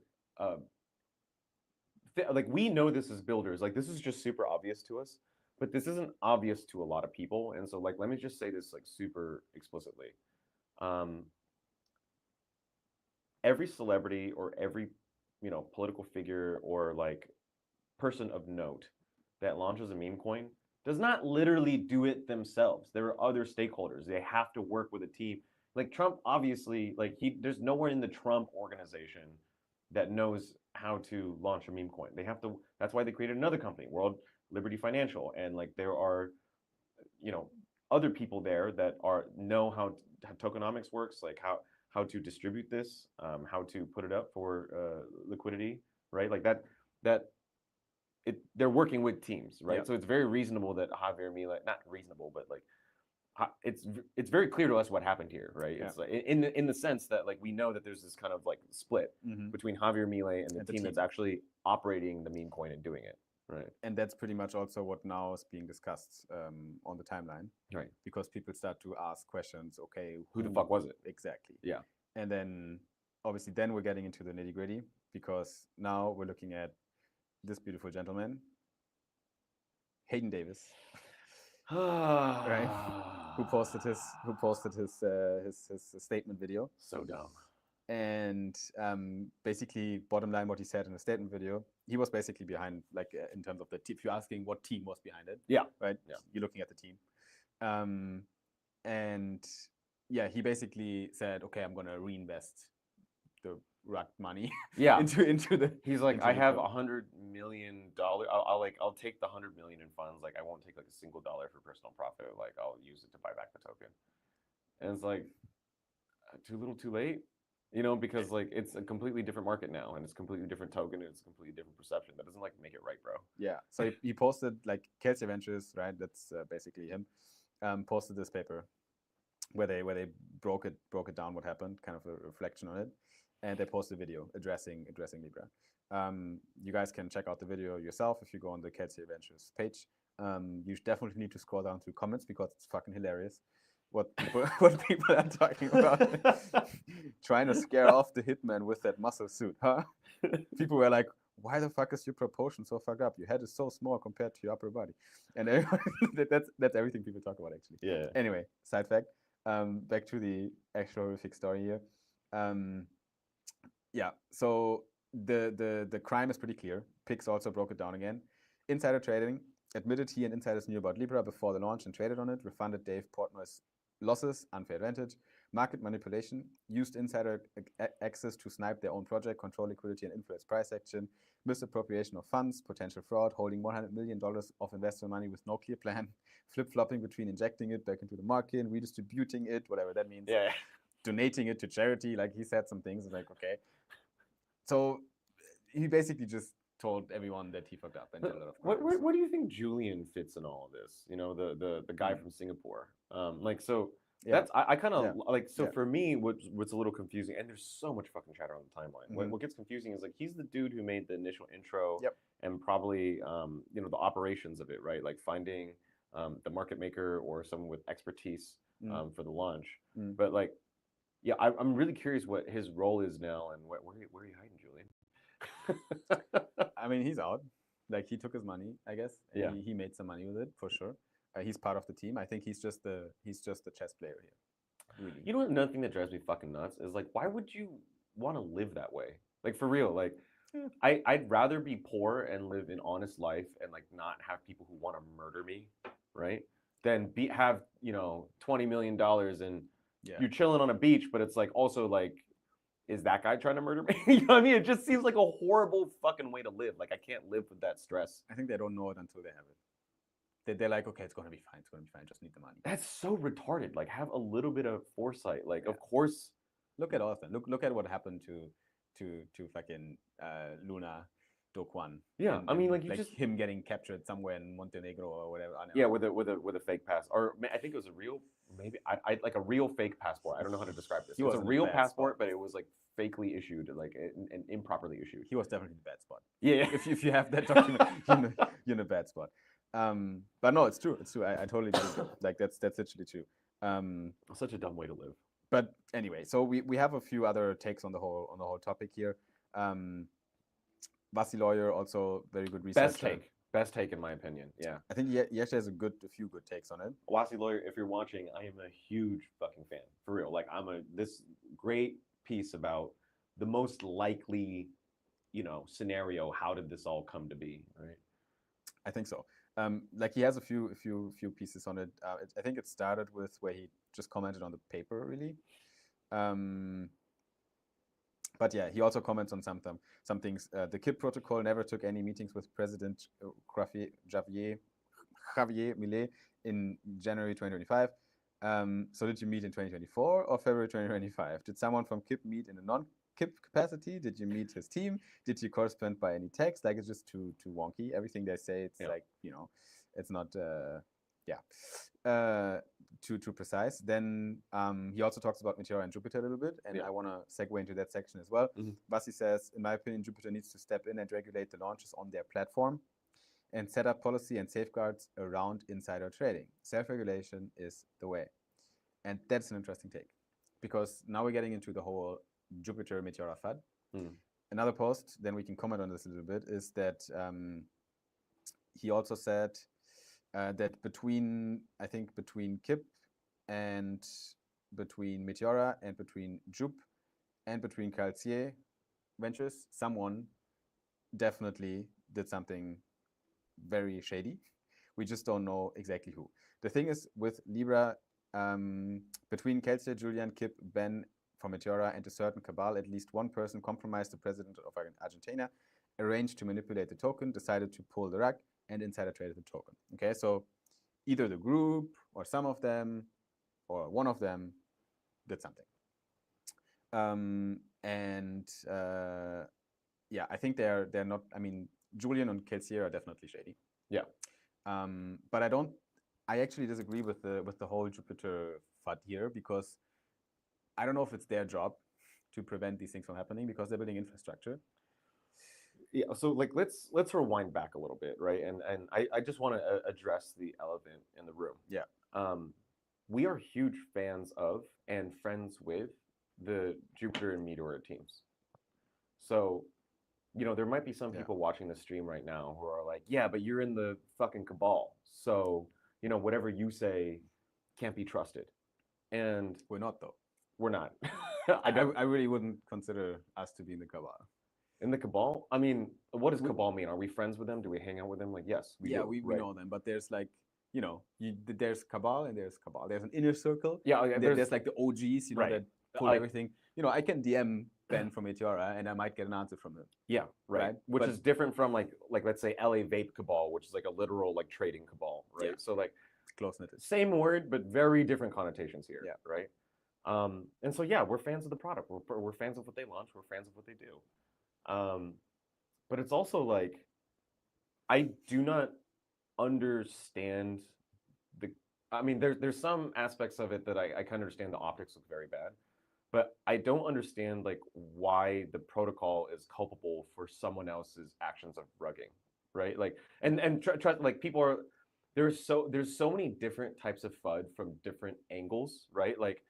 like we know this as builders, like this is just super obvious to us, but this isn't obvious to a lot of people, and so like let me just say this like super explicitly. Every celebrity or every, you know, political figure or like person of note that launches a meme coin does not literally do it themselves. There are other stakeholders. They have to work with a team. Like Trump, obviously, like there's nowhere in the Trump organization that knows how to launch a meme coin. They have to, that's why they created another company, World Liberty Financial. And like there are, you know, other people there that know how tokenomics works, like how to distribute this, how to put it up for liquidity, right? Like they're working with teams, right? Yeah. So it's very reasonable that Javier Milei, not reasonable, but like it's very clear to us what happened here, right? Yeah. It's like in the sense that like we know that there's this kind of like split between Javier Milei and the team that's actually operating the meme coin and doing it. Right. And that's pretty much also what now is being discussed on the timeline. Right. Because people start to ask questions, okay, who the fuck was it? Exactly. Yeah. And then obviously then we're getting into the nitty gritty, because now we're looking at this beautiful gentleman, Hayden Davis. right? Who posted his statement video. So dumb. And basically, bottom line, what he said in the statement video, he was basically behind, like in terms of the team. If you're asking what team was behind it, yeah, right? Yeah. You're looking at the team, and yeah, he basically said, okay, I'm gonna reinvest the RUG money into the. He's like, I have $100 million. I'll take the $100 million in funds. Like, I won't take like a single dollar for personal profit. Like, I'll use it to buy back the token. And it's like, too little, too late. You know, because like it's a completely different market now, and it's a completely different token, and it's a completely different perception. That doesn't like make it right, bro. Yeah. So he posted like Kelsey Ventures, right? That's basically him. Posted this paper where they broke it down what happened, kind of a reflection on it, and they posted a video addressing Libra. You guys can check out the video yourself if you go on the Kelsey Ventures page. You definitely need to scroll down through comments because it's fucking hilarious. What people are talking about. Trying to scare off the hitman with that muscle suit, huh? People were like, why the fuck is your proportion so fucked up? Your head is so small compared to your upper body. And that's everything people talk about, actually. Yeah. Anyway, side fact. Back to the actual horrific story here. Yeah, so the crime is pretty clear. Pix also broke it down again. Insider trading, admitted he and insiders knew about Libra before the launch and traded on it, refunded Dave Portnoy's losses, unfair advantage, market manipulation, used insider access to snipe their own project, control liquidity and influence price action, misappropriation of funds, potential fraud, holding $100 million of investor money with no clear plan, flip-flopping between injecting it back into the market, redistributing it, whatever that means, donating it to charity, like he said some things, like, okay. So he basically just told everyone that he fucked up and did a lot of crimes. What do you think Julian fits in all of this? You know, the guy from Singapore. Like, so that's I kind of like, so for me, what's a little confusing, and there's so much fucking chatter on the timeline. What gets confusing is like he's the dude who made the initial intro and probably you know, the operations of it, right? Like finding the market maker or someone with expertise for the launch. But like, yeah, I'm really curious what his role is now, and where are you hiding, Julian? I mean, he's out. Like, he took his money, I guess. And he made some money with it, for sure. He's part of the team. I think he's just the chess player here. Really. You know, another thing that drives me fucking nuts is like, why would you want to live that way? Like, for real, like, I'd rather be poor and live an honest life and like not have people who want to murder me, right? Than have, you know, $20 million and you're chilling on a beach, but it's like also like, is that guy trying to murder me? You know what I mean? It just seems like a horrible fucking way to live. Like, I can't live with that stress. I think they don't know it until they have it. They're like, okay, it's going to be fine. It's going to be fine. Just need the money. That's so retarded. Like, have a little bit of foresight. Like, of course. Look at Austin. Look at what happened to fucking Luna Do Kwon. Yeah, I mean, like you just him getting captured somewhere in Montenegro or whatever. Yeah, with a fake pass, or I think it was a real, maybe I like a real fake passport. I don't know how to describe this. It was a real passport, but it was like fakely issued, like and improperly issued. He was definitely in a bad spot. Yeah. If you have that document, you're in a bad spot. But no, it's true. It's true. I totally agree. Like that's literally true. Such a dumb way to live. But anyway, so we have a few other takes on the whole topic here. Vasi Lawyer, also very good researcher. Best take in my opinion. Yeah. I think he actually has a few good takes on it. Vasi Lawyer, if you're watching, I am a huge fucking fan. For real. Like this great piece about the most likely, you know, scenario. How did this all come to be? Right. I think so. Like he has a few pieces on it. I think it started with where he just commented on the paper, really. But yeah, he also comments on some things. The KIP protocol never took any meetings with President Javier Milei in January 2025. So did you meet in 2024 or February 2025? Did someone from KIP meet in a non-KIP capacity? Did you meet his team? Did you correspond by any text? Like, it's just too wonky. Everything they say, it's like, you know, it's not too precise. Then he also talks about Meteor and Jupiter a little bit, and I want to segue into that section as well. Vasi says, in my opinion, Jupiter needs to step in and regulate the launches on their platform and set up policy and safeguards around insider trading. Self-regulation is the way. And that's an interesting take, because now we're getting into the whole Jupiter Meteora FUD. Another post, then we can comment on this a little bit, is that he also said that between Kip and between Meteora and between Jup and between Cartier Ventures, someone definitely did something very shady. We just don't know exactly who. The thing is with Libra, between Kelce, Julian, Kip, Ben from Meteora, and a certain cabal, at least one person compromised the president of Argentina, arranged to manipulate the token, decided to pull the rug, and insider traded the token. Okay, so either the group or some of them or one of them did something. Yeah, I think they're not. I mean, Julian and Kelsier are definitely shady. Yeah. But I actually disagree with the whole Jupiter FUD here, because I don't know if it's their job to prevent these things from happening, because they're building infrastructure. Yeah, so like let's rewind back a little bit, right? And I just want to address the elephant in the room. Yeah. We are huge fans of and friends with the Jupiter and Meteor teams. So, you know, there might be some people watching the stream right now who are like, yeah, but you're in the fucking cabal. So, you know, whatever you say can't be trusted. And we're not, though. We're not. I really wouldn't consider us to be in the cabal. In the cabal? I mean, what does cabal mean? Are we friends with them? Do we hang out with them? Like, yes, we do. We know them, but there's like, you know, there's cabal and there's cabal. There's an inner circle. Yeah, there's like the OGs, you know, that pull everything. You know, I can DM Ben from Meteora and I might get an answer from him. Yeah, right. Which is different from like let's say LA Vape cabal, which is like a literal like trading cabal, right? Yeah. So like close-knit. Same word, but very different connotations here, right? And so yeah, we're fans of the product. We're fans of what they launch. We're fans of what they do. But it's also like, I do not understand I mean, there's some aspects of it that I kind of understand. The optics look very bad, but I don't understand like why the protocol is culpable for someone else's actions of rugging, right? Like, and like people are, there's so many different types of FUD from different angles, right? Like,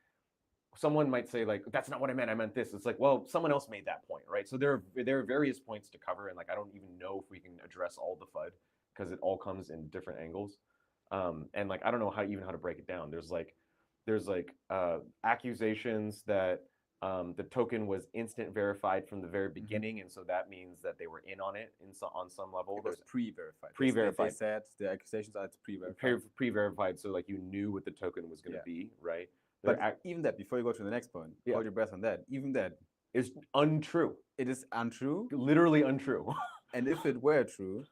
someone might say like, that's not what I meant this. It's like, well, someone else made that point, right? So there are various points to cover, and like I don't even know if we can address all the FUD because it all comes in different angles. And like I don't know how to break it down. There's accusations that the token was instant verified from the very beginning, and so that means that they were in on it on some level. It was pre-verified. Pre-verified. They said the accusations are it's pre-verified. Pre-verified, so like you knew what the token was going to be, right? But even that, before you go to the next point, hold your breath on that. Even that is untrue. It is untrue. Literally untrue. And if it were true,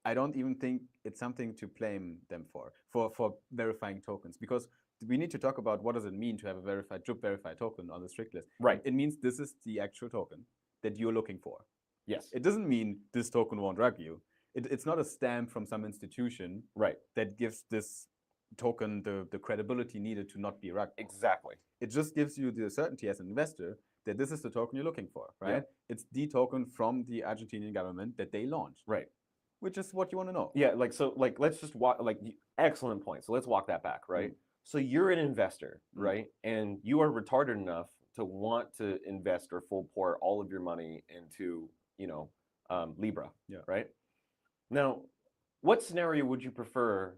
I don't even think it's something to blame them for verifying tokens, because we need to talk about what does it mean to have a verified token on the strict list. Right. It means this is the actual token that you're looking for. Yes. It doesn't mean this token won't rug you. It's not a stamp from some institution that gives this token the credibility needed to not be rugged. Exactly. It just gives you the certainty as an investor that this is the token you're looking for, right? Yeah. It's the token from the Argentinian government that they launched. Right. Which is what you want to know. Yeah, like, so, like, let's just walk, like, excellent point. So let's walk that back, right? So you're an investor, right? And you are retarded enough to want to invest or full pour all of your money into, you know, Libra, right? Now, what scenario would you prefer,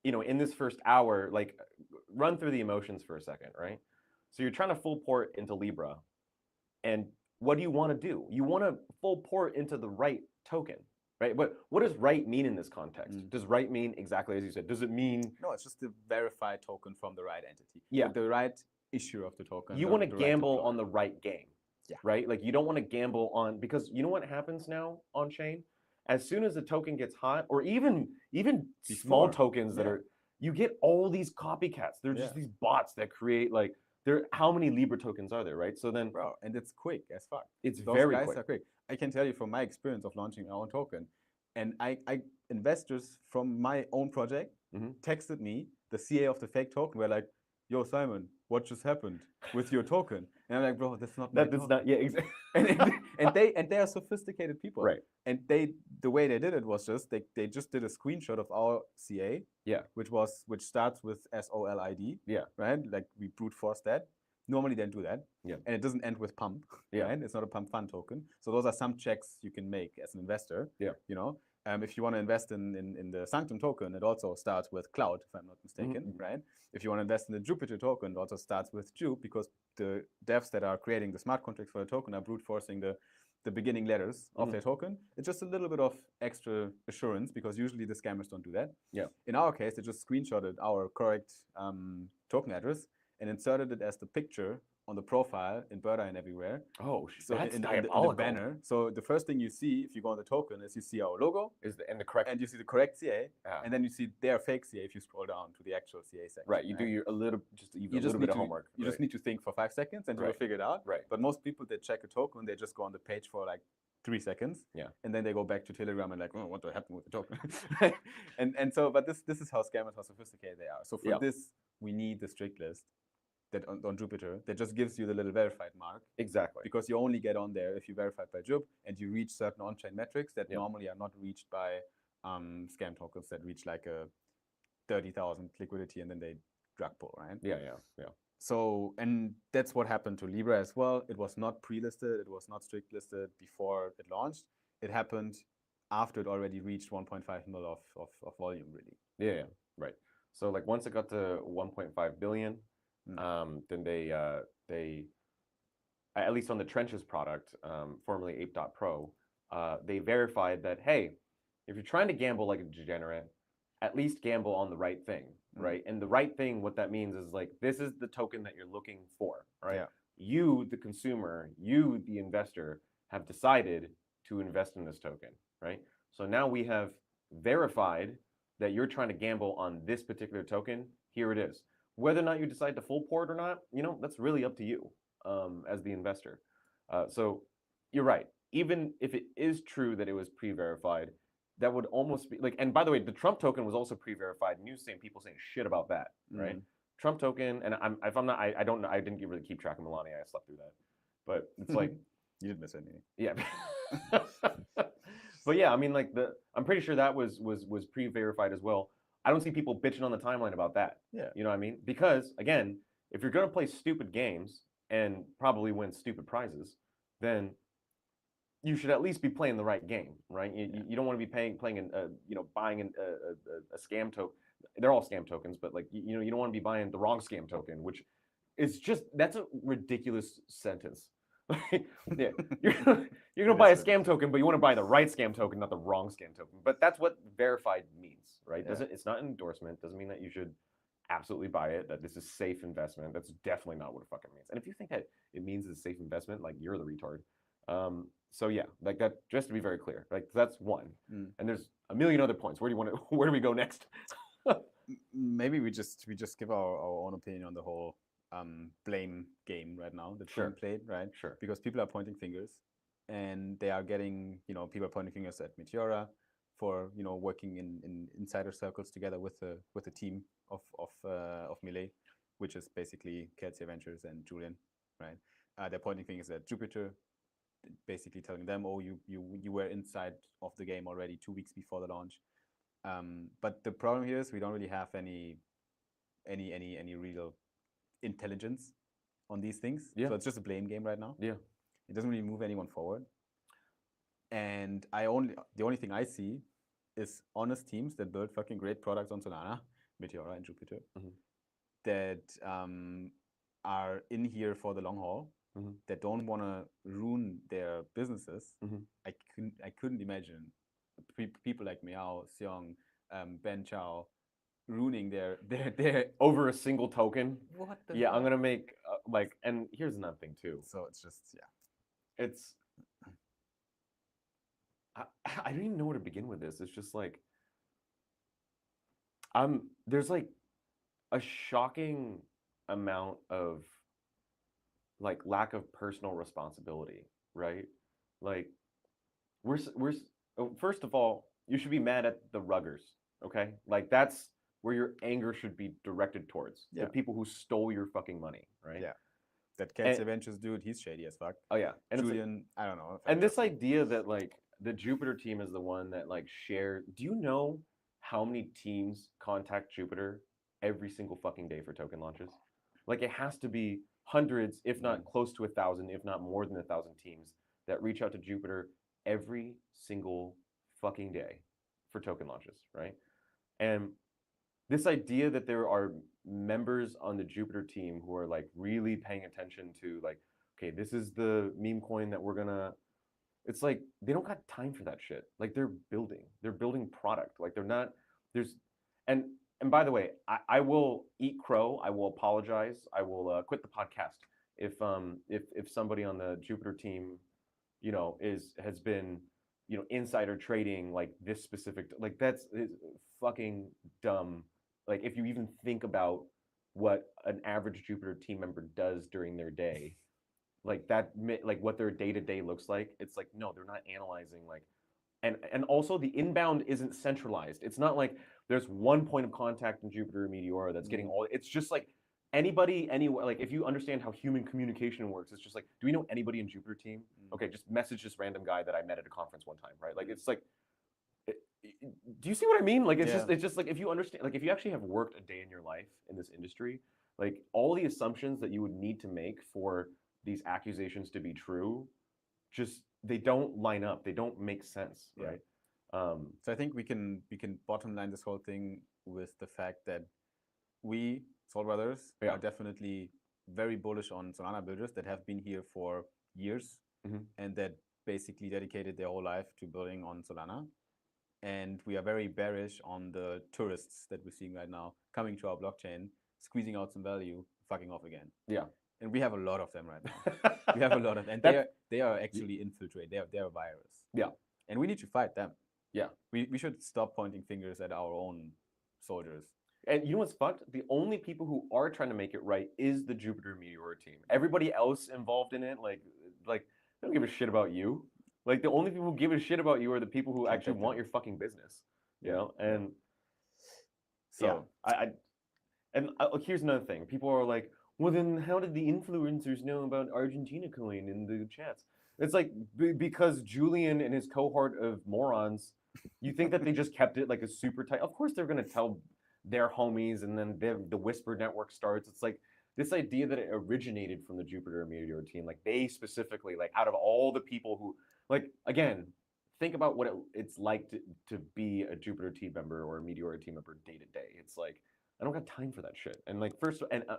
you know, in this first hour? Like, run through the emotions for a second, right? So you're trying to full port into Libra, and what do you want to do? You want to full port into the right token, right? But what does right mean in this context? Does right mean exactly as you said? Does it mean... No, it's just the verified token from the right entity. Yeah. The right issue of the token. You want to gamble on the right game, right? Like, you don't want to gamble on... Because you know what happens now on chain? As soon as the token gets hot, or even small tokens that are... You get all these copycats. They're just these bots that create, like... How many Libra tokens are there, right? So then... Bro, and it's quick as fuck. It's very quick. Those guys are quick. I can tell you from my experience of launching our own token, and investors from my own project texted me, the CA of the fake token, were like, yo, Simon, what just happened with your token? And I'm like, bro, that's not my token. Not, yeah, exactly. and they are sophisticated people. Right. And the way they did it was just, they just did a screenshot of our CA, which starts with SOLID, right? Like, we brute force that. Normally they don't do that. Yeah. And it doesn't end with pump, right? It's not a pump fund token. So those are some checks you can make as an investor, you know? If you want to invest in the Sanctum token, it also starts with Cloud, if I'm not mistaken, right? If you want to invest in the Jupiter token, it also starts with Jupe, because the devs that are creating the smart contracts for the token are brute forcing the beginning letters of their token. It's just a little bit of extra assurance, because usually the scammers don't do that. Yeah. In our case, they just screenshotted our correct token address and inserted it as the picture on the profile in Berta and everywhere. Oh, so that's in diabolical. the banner. So the first thing you see if you go on the token is you see our logo and the correct, and you see the correct CA, and then you see their fake CA if you scroll down to the actual CA section. Right. You do a little bit of homework. You just need to think for 5 seconds and you will figure it out. Right. But most people that check a token, they just go on the page for like 3 seconds. Yeah. And then they go back to Telegram and like, oh, what happened with the token? and so, but this is how scammers, how sophisticated they are. So for this, we need the strict list that on Jupiter that just gives you the little verified mark. Exactly. Because you only get on there if you verified by Jup and you reach certain on-chain metrics that normally are not reached by scam tokens that reach like a 30,000 liquidity and then they drug pull, right? Yeah. So, and that's what happened to Libra as well. It was not pre-listed, it was not strict listed before it launched. It happened after it already reached 1.5 mil of volume, really. Yeah, right. So like once it got to 1.5 billion, then they at least on the Trenches product, formerly Ape.pro, they verified that, hey, if you're trying to gamble like a degenerate, at least gamble on the right thing, right? And the right thing, what that means is like, this is the token that you're looking for, right? Yeah. You, the consumer, you, the investor, have decided to invest in this token, right? So now we have verified that you're trying to gamble on this particular token. Here it is. Whether or not you decide to full port or not, that's really up to you as the investor. So you're right. Even if it is true that it was pre-verified, that would almost be like, and by the way, the Trump token was also pre-verified, and you saying people saying shit about that, right? Trump token, and I don't know, I didn't really keep track of Melania, I slept through that. But it's like you didn't miss anything. Yeah. But yeah, I mean, like I'm pretty sure that was pre-verified as well. I don't see people bitching on the timeline about that. Yeah. You know what I mean? Because again, if you're gonna play stupid games and probably win stupid prizes, then you should at least be playing the right game, right? You don't want to be buying a scam token. They're all scam tokens, but like you don't want to be buying the wrong scam token, which is that's a ridiculous sentence. Yeah, you're gonna buy a scam token, but you want to buy the right scam token, not the wrong scam token. But that's what verified means, right? Yeah. It's not an endorsement. Doesn't mean that you should absolutely buy it. That this is safe investment. That's definitely not what it fucking means. And if you think that it means it's a safe investment, like you're the retard. So yeah, like that. Just to be very clear, like that's one. And there's a million other points. Where do we go next? Maybe we just give our own opinion on the whole blame game right now that's being played, right? Sure. Because people are pointing fingers, and they are getting, people are pointing fingers at Meteora for working in insider circles together with the team of Melee, which is basically Kelsey Ventures and Julian, right? They're pointing fingers at Jupiter, basically telling them, oh, you were inside of the game already 2 weeks before the launch. But the problem here is we don't really have any real intelligence on these things. Yeah. So it's just a blame game right now. Yeah. It doesn't really move anyone forward. And the only thing I see is honest teams that build fucking great products on Solana, Meteora and Jupiter, that are in here for the long haul, that don't want to ruin their businesses. I couldn't imagine people like Miao, Xiong, Ben Chao ruining their over a single token. What the I'm gonna make and here's another thing too. So it's just it's I don't even know where to begin with this. It's just like there's like a shocking amount of like lack of personal responsibility, right? Like we're first of all, you should be mad at the ruggers, okay? Like that's where your anger should be directed towards. The people who stole your fucking money, right? Yeah. That Kelsey Ventures dude, he's shady as fuck. Oh yeah. And Julian, I don't know. And this idea that like the Jupiter team is the one that like shared. Do you know how many teams contact Jupiter every single fucking day for token launches? Like it has to be hundreds, if not close to 1,000, if not more than 1,000 teams that reach out to Jupiter every single fucking day, for token launches, right? And this idea that there are members on the Jupiter team who are like really paying attention to like, okay, this is the meme coin that we're gonna. It's like they don't got time for that shit. Like they're building product. Like they're not. There's, and and by the way, I will eat crow. I will apologize. I will quit the podcast if somebody on the Jupiter team, has been insider trading like this specific, like that's fucking dumb. Like if you even think about what an average Jupiter team member does during their day, like that, like what their day-to-day looks like, it's like, no, they're not analyzing like, and also the inbound isn't centralized. It's not like there's one point of contact in Jupiter Meteora that's getting all, it's just like anybody anywhere. Like if you understand how human communication works, it's just like, do we know anybody in Jupiter team? Okay, just message this random guy that I met at a conference one time, right? Like it's like, do you see what I mean? Like it's just like, if you understand, like if you actually have worked a day in your life in this industry, like all the assumptions that you would need to make for these accusations to be true, just they don't line up. They don't make sense, right? So I think we can bottom line this whole thing with the fact that we, Soul Brothers, are definitely very bullish on Solana builders that have been here for years and that basically dedicated their whole life to building on Solana. And we are very bearish on the tourists that we're seeing right now coming to our blockchain, squeezing out some value, fucking off again. Yeah. And we have a lot of them right now. We have a lot of them. And they are actually infiltrate. They're a virus. Yeah. And we need to fight them. Yeah. We should stop pointing fingers at our own soldiers. And you know what's fucked? The only people who are trying to make it right is the Jupiter Meteora team. Everybody else involved in it, like they don't give a shit about you. Like the only people who give a shit about you are the people who actually want your fucking business. You know? And so here's another thing. People are like, well, then how did the influencers know about Argentina coin in the chats? It's like, because Julian and his cohort of morons, you think that they just kept it like a super tight. Of course, they're going to tell their homies, and then the Whisper network starts. It's like this idea that it originated from the Jupiter Meteor team. Like they specifically, like out of all the people who, like, again, think about what it's like to be a Jupiter team member or a Meteor team member day to day. It's like, I don't got time for that shit. And like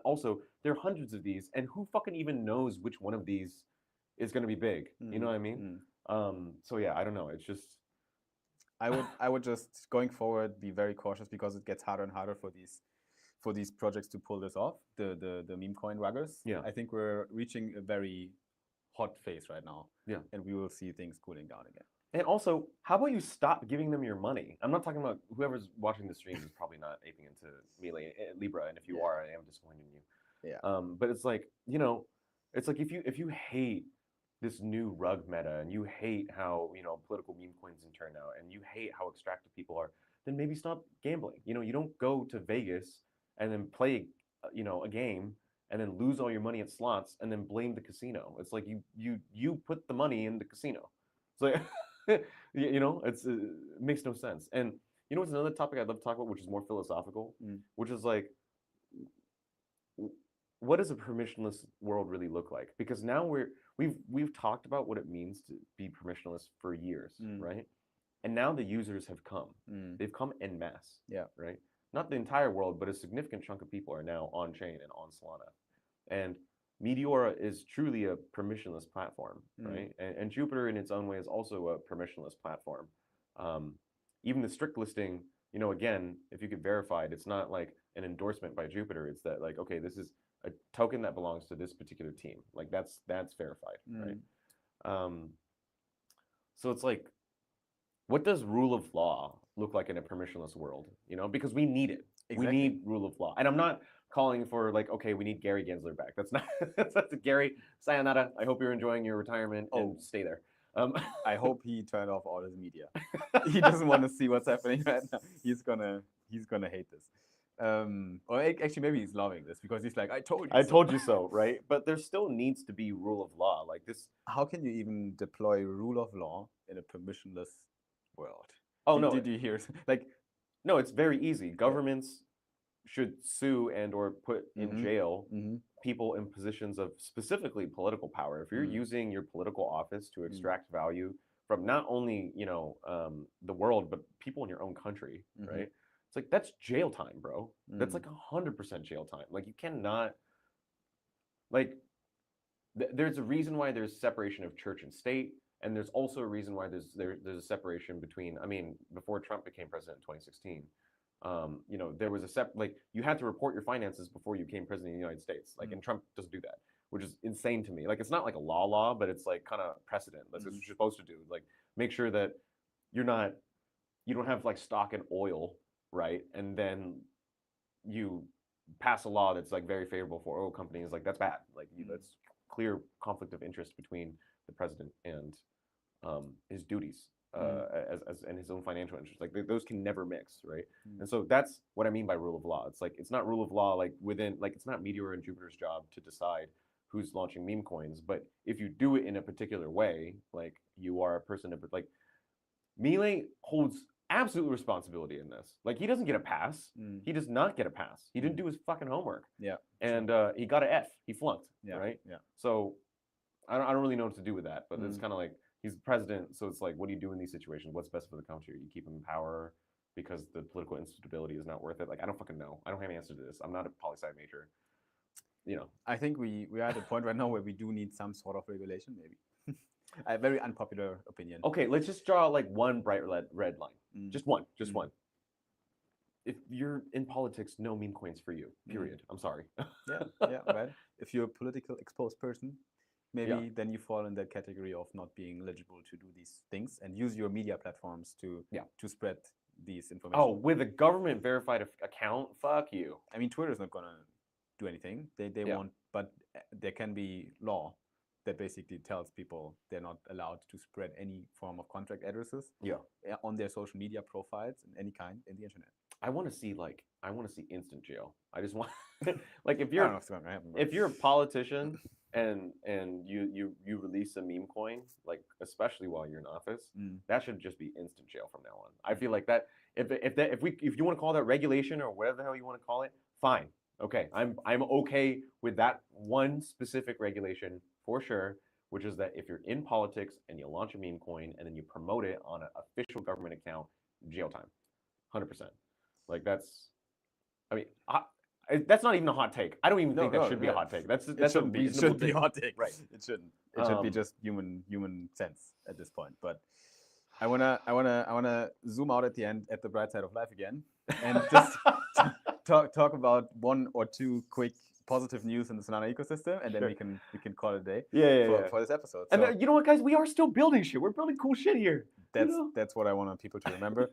also there are hundreds of these, and who fucking even knows which one of these is going to be big? You know what I mean? So yeah, I don't know. It's just, I would just, going forward, be very cautious because it gets harder and harder for these projects to pull this off. The meme coin ruggers. Yeah. I think we're reaching a very hot phase right now. Yeah. And we will see things cooling down again. And also, how about you stop giving them your money? I'm not talking about whoever's watching the stream is probably not aping into Melee Libra, and if you are, I am disappointed in you. Yeah. But it's like, it's like if you hate this new rug meta and you hate how political meme coins can turn out and you hate how extractive people are, then maybe stop gambling. You don't go to Vegas and then play a game and then lose all your money at slots and then blame the casino. It's like you put the money in the casino. So it makes no sense. And what's another topic I'd love to talk about, which is more philosophical, which is like, what does a permissionless world really look like? Because now we've talked about what it means to be permissionless for years, right? And now the users have come. They've come en masse. Yeah. Right? Not the entire world, but a significant chunk of people are now on chain and on Solana. And Meteora is truly a permissionless platform, right? And Jupiter in its own way is also a permissionless platform. Even the strict listing, again, if you get verified, it's not like an endorsement by Jupiter. It's that like, okay, this is a token that belongs to this particular team. Like that's verified, right? So it's like, what does rule of law look like in a permissionless world? Because we need it. Exactly. We need rule of law. And I'm not calling for like, okay, we need Gary Gensler back. That's not that's Gary. Sayonara. I hope you're enjoying your retirement and stay there. I hope he turned off all his media. He doesn't want to see what's happening right now. He's gonna hate this. Or actually, maybe he's loving this because he's like, I told you so, right? But there still needs to be rule of law. Like this. How can you even deploy rule of law in a permissionless world? Oh, no. Did you hear? Like, no, it's very easy. Governments should sue and or put in jail people in positions of specifically political power. If you're using your political office to extract value from not only the world, but people in your own country, right? It's like that's jail time, bro. That's like 100% jail time. Like you cannot like there's a reason why there's separation of church and state, and there's also a reason why there's a separation between. I mean, before Trump became president in 2016, there was like you had to report your finances before you became president of the United States. Like, and Trump doesn't do that, which is insane to me. Like, it's not like a law, but it's like kind of precedent. That's what you're supposed to do. Like, make sure that you don't have like stock in oil, right? And then you pass a law that's like very favorable for oil companies. Like, that's bad. Like, that's clear conflict of interest between the president and his duties as and his own financial interests. Like those can never mix, right? And so that's what I mean by rule of law. It's like it's not rule of law like within like it's not Meteor and Jupiter's job to decide who's launching meme coins, but if you do it in a particular way, like you are a person of like Melee holds absolute responsibility in this. Like he doesn't get a pass. He does not get a pass. He didn't do his fucking homework. Yeah. And he got an F. He flunked. Yeah. Right. Yeah. So I don't really know what to do with that. But it's kind of like he's the president. So it's like, what do you do in these situations? What's best for the country? You keep him in power because the political instability is not worth it. Like I don't fucking know. I don't have an answer to this. I'm not a poli-sci major. I think we are at a point right now where we do need some sort of regulation, maybe. A very unpopular opinion. Okay, let's just draw like one bright red line. Just one. One. If you're in politics, no meme coins for you. Period. I'm sorry. Yeah, right. If you're a political exposed person, maybe then you fall in that category of not being eligible to do these things and use your media platforms to spread these information. Oh, with a government verified account? Fuck you. I mean, Twitter is not gonna do anything. They won't. But there can be law that basically tells people they're not allowed to spread any form of contract addresses on their social media profiles in any kind in the internet. I want to see instant jail. I just want like if you're a politician and you release a meme coin, like especially while you're in office, that should just be instant jail from now on. I feel like that if you want to call that regulation or whatever the hell you want to call it, fine. Okay, I'm okay with that one specific regulation for sure, which is that if you're in politics and you launch a meme coin and then you promote it on an official government account, jail time, 100%. Like that's not even a hot take. I don't even think that should be a hot take. That shouldn't be a hot take. Right. It shouldn't. It should be just human sense at this point. But I wanna zoom out at the end at the bright side of life again and just talk about one or two quick positive news in the Solana ecosystem, and then we can call it a day for this episode. So, and you know what, guys, we are still building shit. We're building cool shit here. That's what I want people to remember.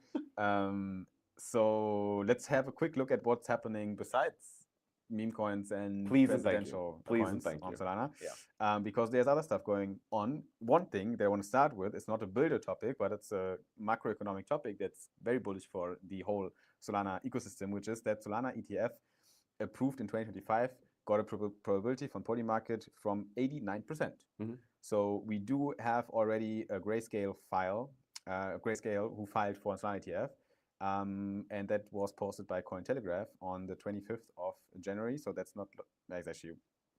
So let's have a quick look at what's happening besides meme coins and presidential coins on Solana. Yeah. Because there's other stuff going on. One thing that I want to start with is not a builder topic, but it's a macroeconomic topic that's very bullish for the whole Solana ecosystem, which is that Solana ETF approved in 2025 got a probability from Polymarket from 89%. So we do have already a Grayscale who filed for Solana ETF. And that was posted by Cointelegraph on the 25th of January. So that's actually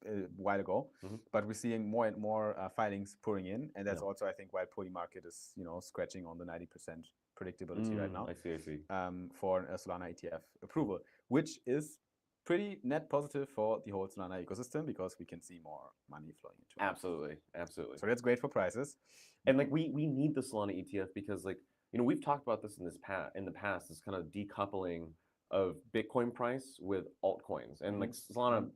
a while ago. But we're seeing more and more filings pouring in. And that's also, I think, why Polymarket is, scratching on the 90% predictability right now. I see. For a Solana ETF approval, which is pretty net positive for the whole Solana ecosystem because we can see more money flowing into it. Absolutely. So that's great for prices. And like we need the Solana ETF because like, we've talked about this in the past, this kind of decoupling of Bitcoin price with altcoins. And like Solana,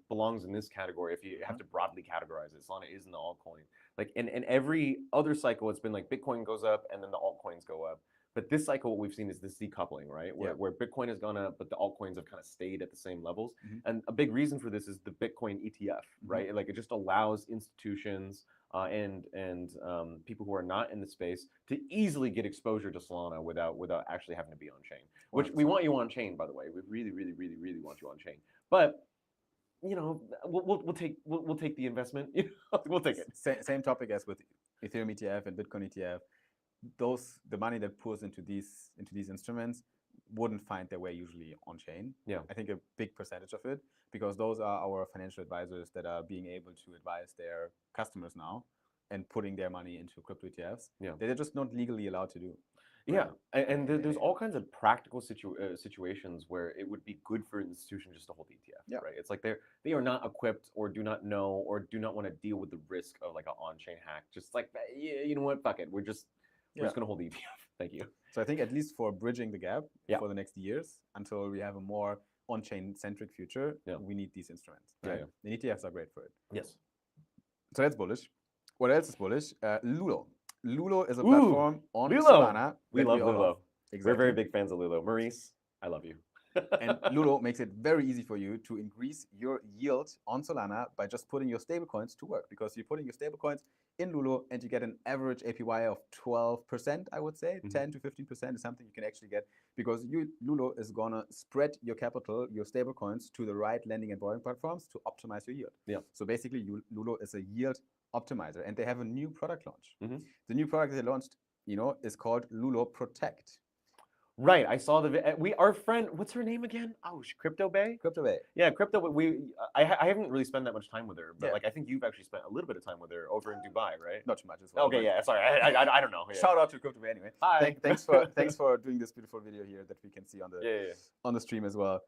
belongs in this category. If you have to broadly categorize it, Solana is in the altcoin. Like in every other cycle, it's been like Bitcoin goes up and then the altcoins go up. But this cycle, what we've seen is this decoupling, right? Where Bitcoin has gone up, but the altcoins have kind of stayed at the same levels. And a big reason for this is the Bitcoin ETF, right? Like it just allows institutions and people who are not in the space to easily get exposure to Solana without actually having to be on chain. Which we want you on chain, by the way. We really, really, really, really want you on chain. But we'll take the investment. We'll take it. Same topic as with Ethereum ETF and Bitcoin ETF. The money that pours into these instruments wouldn't find their way usually on chain. I think a big percentage of it, because those are our financial advisors that are being able to advise their customers now and putting their money into crypto ETFs. Yeah. They're just not legally allowed to do. Yeah, and there's all kinds of practical situations where it would be good for an institution just to hold ETF, right? It's like they are not equipped or do not know or do not want to deal with the risk of like an on-chain hack. Just like, yeah, you know what, fuck it, we're just gonna hold ETF. Thank you. So I think at least for bridging the gap for the next years until we have a more on-chain centric future, we need these instruments. Right? The ETFs are great for it. Yes. So that's bullish. What else is bullish? Lulo. Lulo is a platform on Solana. We love Lulo. Exactly. We're very big fans of Lulo. Maurice, I love you. And Lulo makes it very easy for you to increase your yield on Solana by just putting your stablecoins to work, because you're putting your stablecoins in Lulo and you get an average APY of 12%, I would say. 10 to 15% is something you can actually get, because Lulo is going to spread your capital, your stablecoins, to the right lending and borrowing platforms to optimize your yield. Yeah. So basically, Lulo is a yield optimizer, and they have a new product launch. The new product they launched, is called Lulo Protect. Right, I saw our friend, what's her name again? Oh, Crypto Bay? Crypto Bay. Yeah, Crypto Bay. I haven't really spent that much time with her, but like I think you've actually spent a little bit of time with her over in Dubai, right? Not too much as well. Okay, yeah, sorry, I don't know. Yeah. Shout out to Crypto Bay anyway. Hi. Thanks for doing this beautiful video here that we can see on the stream as well.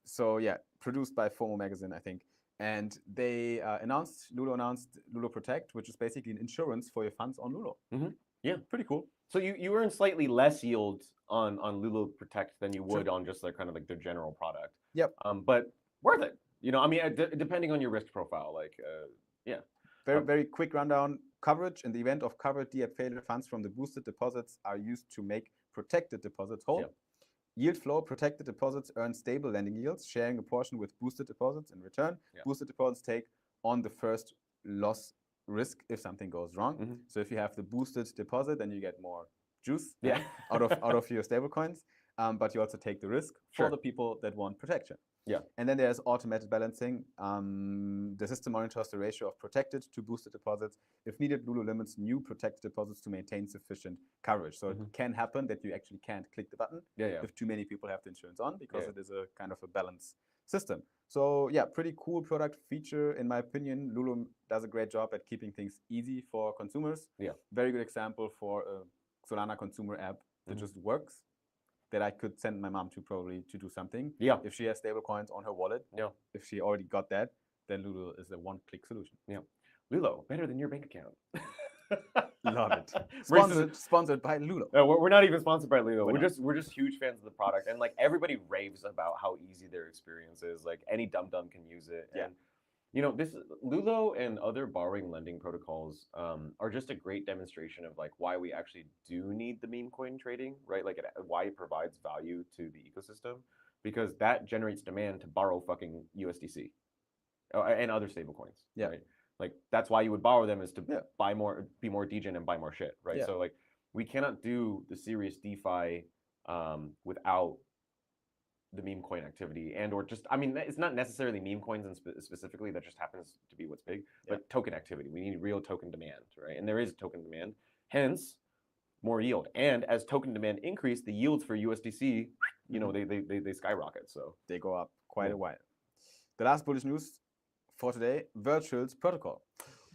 So yeah, produced by FOMO Magazine, I think. And they Lulo announced Lulo Protect, which is basically an insurance for your funds on Lulo. Yeah, pretty cool. So you earn slightly less yield on Lulo Protect than you would on just kind of like their general product. Yep. But worth it. I mean, depending on your risk profile, like yeah. Very quick rundown. Coverage: in the event of covered DApp failure, funds from the boosted deposits are used to make protected deposits whole. Yep. Yield flow: protected deposits earn stable lending yields, sharing a portion with boosted deposits in return. Yep. Boosted deposits take on the first loss risk if something goes wrong. So if you have the boosted deposit, then you get more juice out of your stable coins, but you also take the risk for the people that want protection. Yeah. And then there's automated balancing. The system monitors the ratio of protected to boosted deposits. If needed, Lulo limits new protected deposits to maintain sufficient coverage. So it can happen that you actually can't click the button if too many people have the insurance on, because it is a kind of a balance system. So yeah, pretty cool product feature in my opinion. Lulo does a great job at keeping things easy for consumers. Yeah. Very good example for a Solana consumer app that just works, that I could send my mom to probably to do something. Yeah. If she has stable coins on her wallet. Yeah. If she already got that, then Lulo is a one-click solution. Yeah. Lulo, better than your bank account. Love it. Sponsored by Lulo. No, we're not even sponsored by Lulo. We're just huge fans of the product, and like everybody raves about how easy their experience is. Like any dum can use it. Yeah. And this Lulo and other borrowing lending protocols are just a great demonstration of like why we actually do need the meme coin trading, right? Like why it provides value to the ecosystem, because that generates demand to borrow fucking USDC and other stable coins. Yeah. Right? Like that's why you would borrow them, is to buy more, be more degen and buy more shit, right? Yeah. So like we cannot do the serious DeFi without the meme coin activity, and or just, I mean, it's not necessarily meme coins and specifically, that just happens to be what's big, but token activity. We need real token demand, right? And there is token demand, hence more yield. And as token demand increase, the yields for USDC, they skyrocket. So they go up quite a while. The last bullish news for today: Virtuals protocol.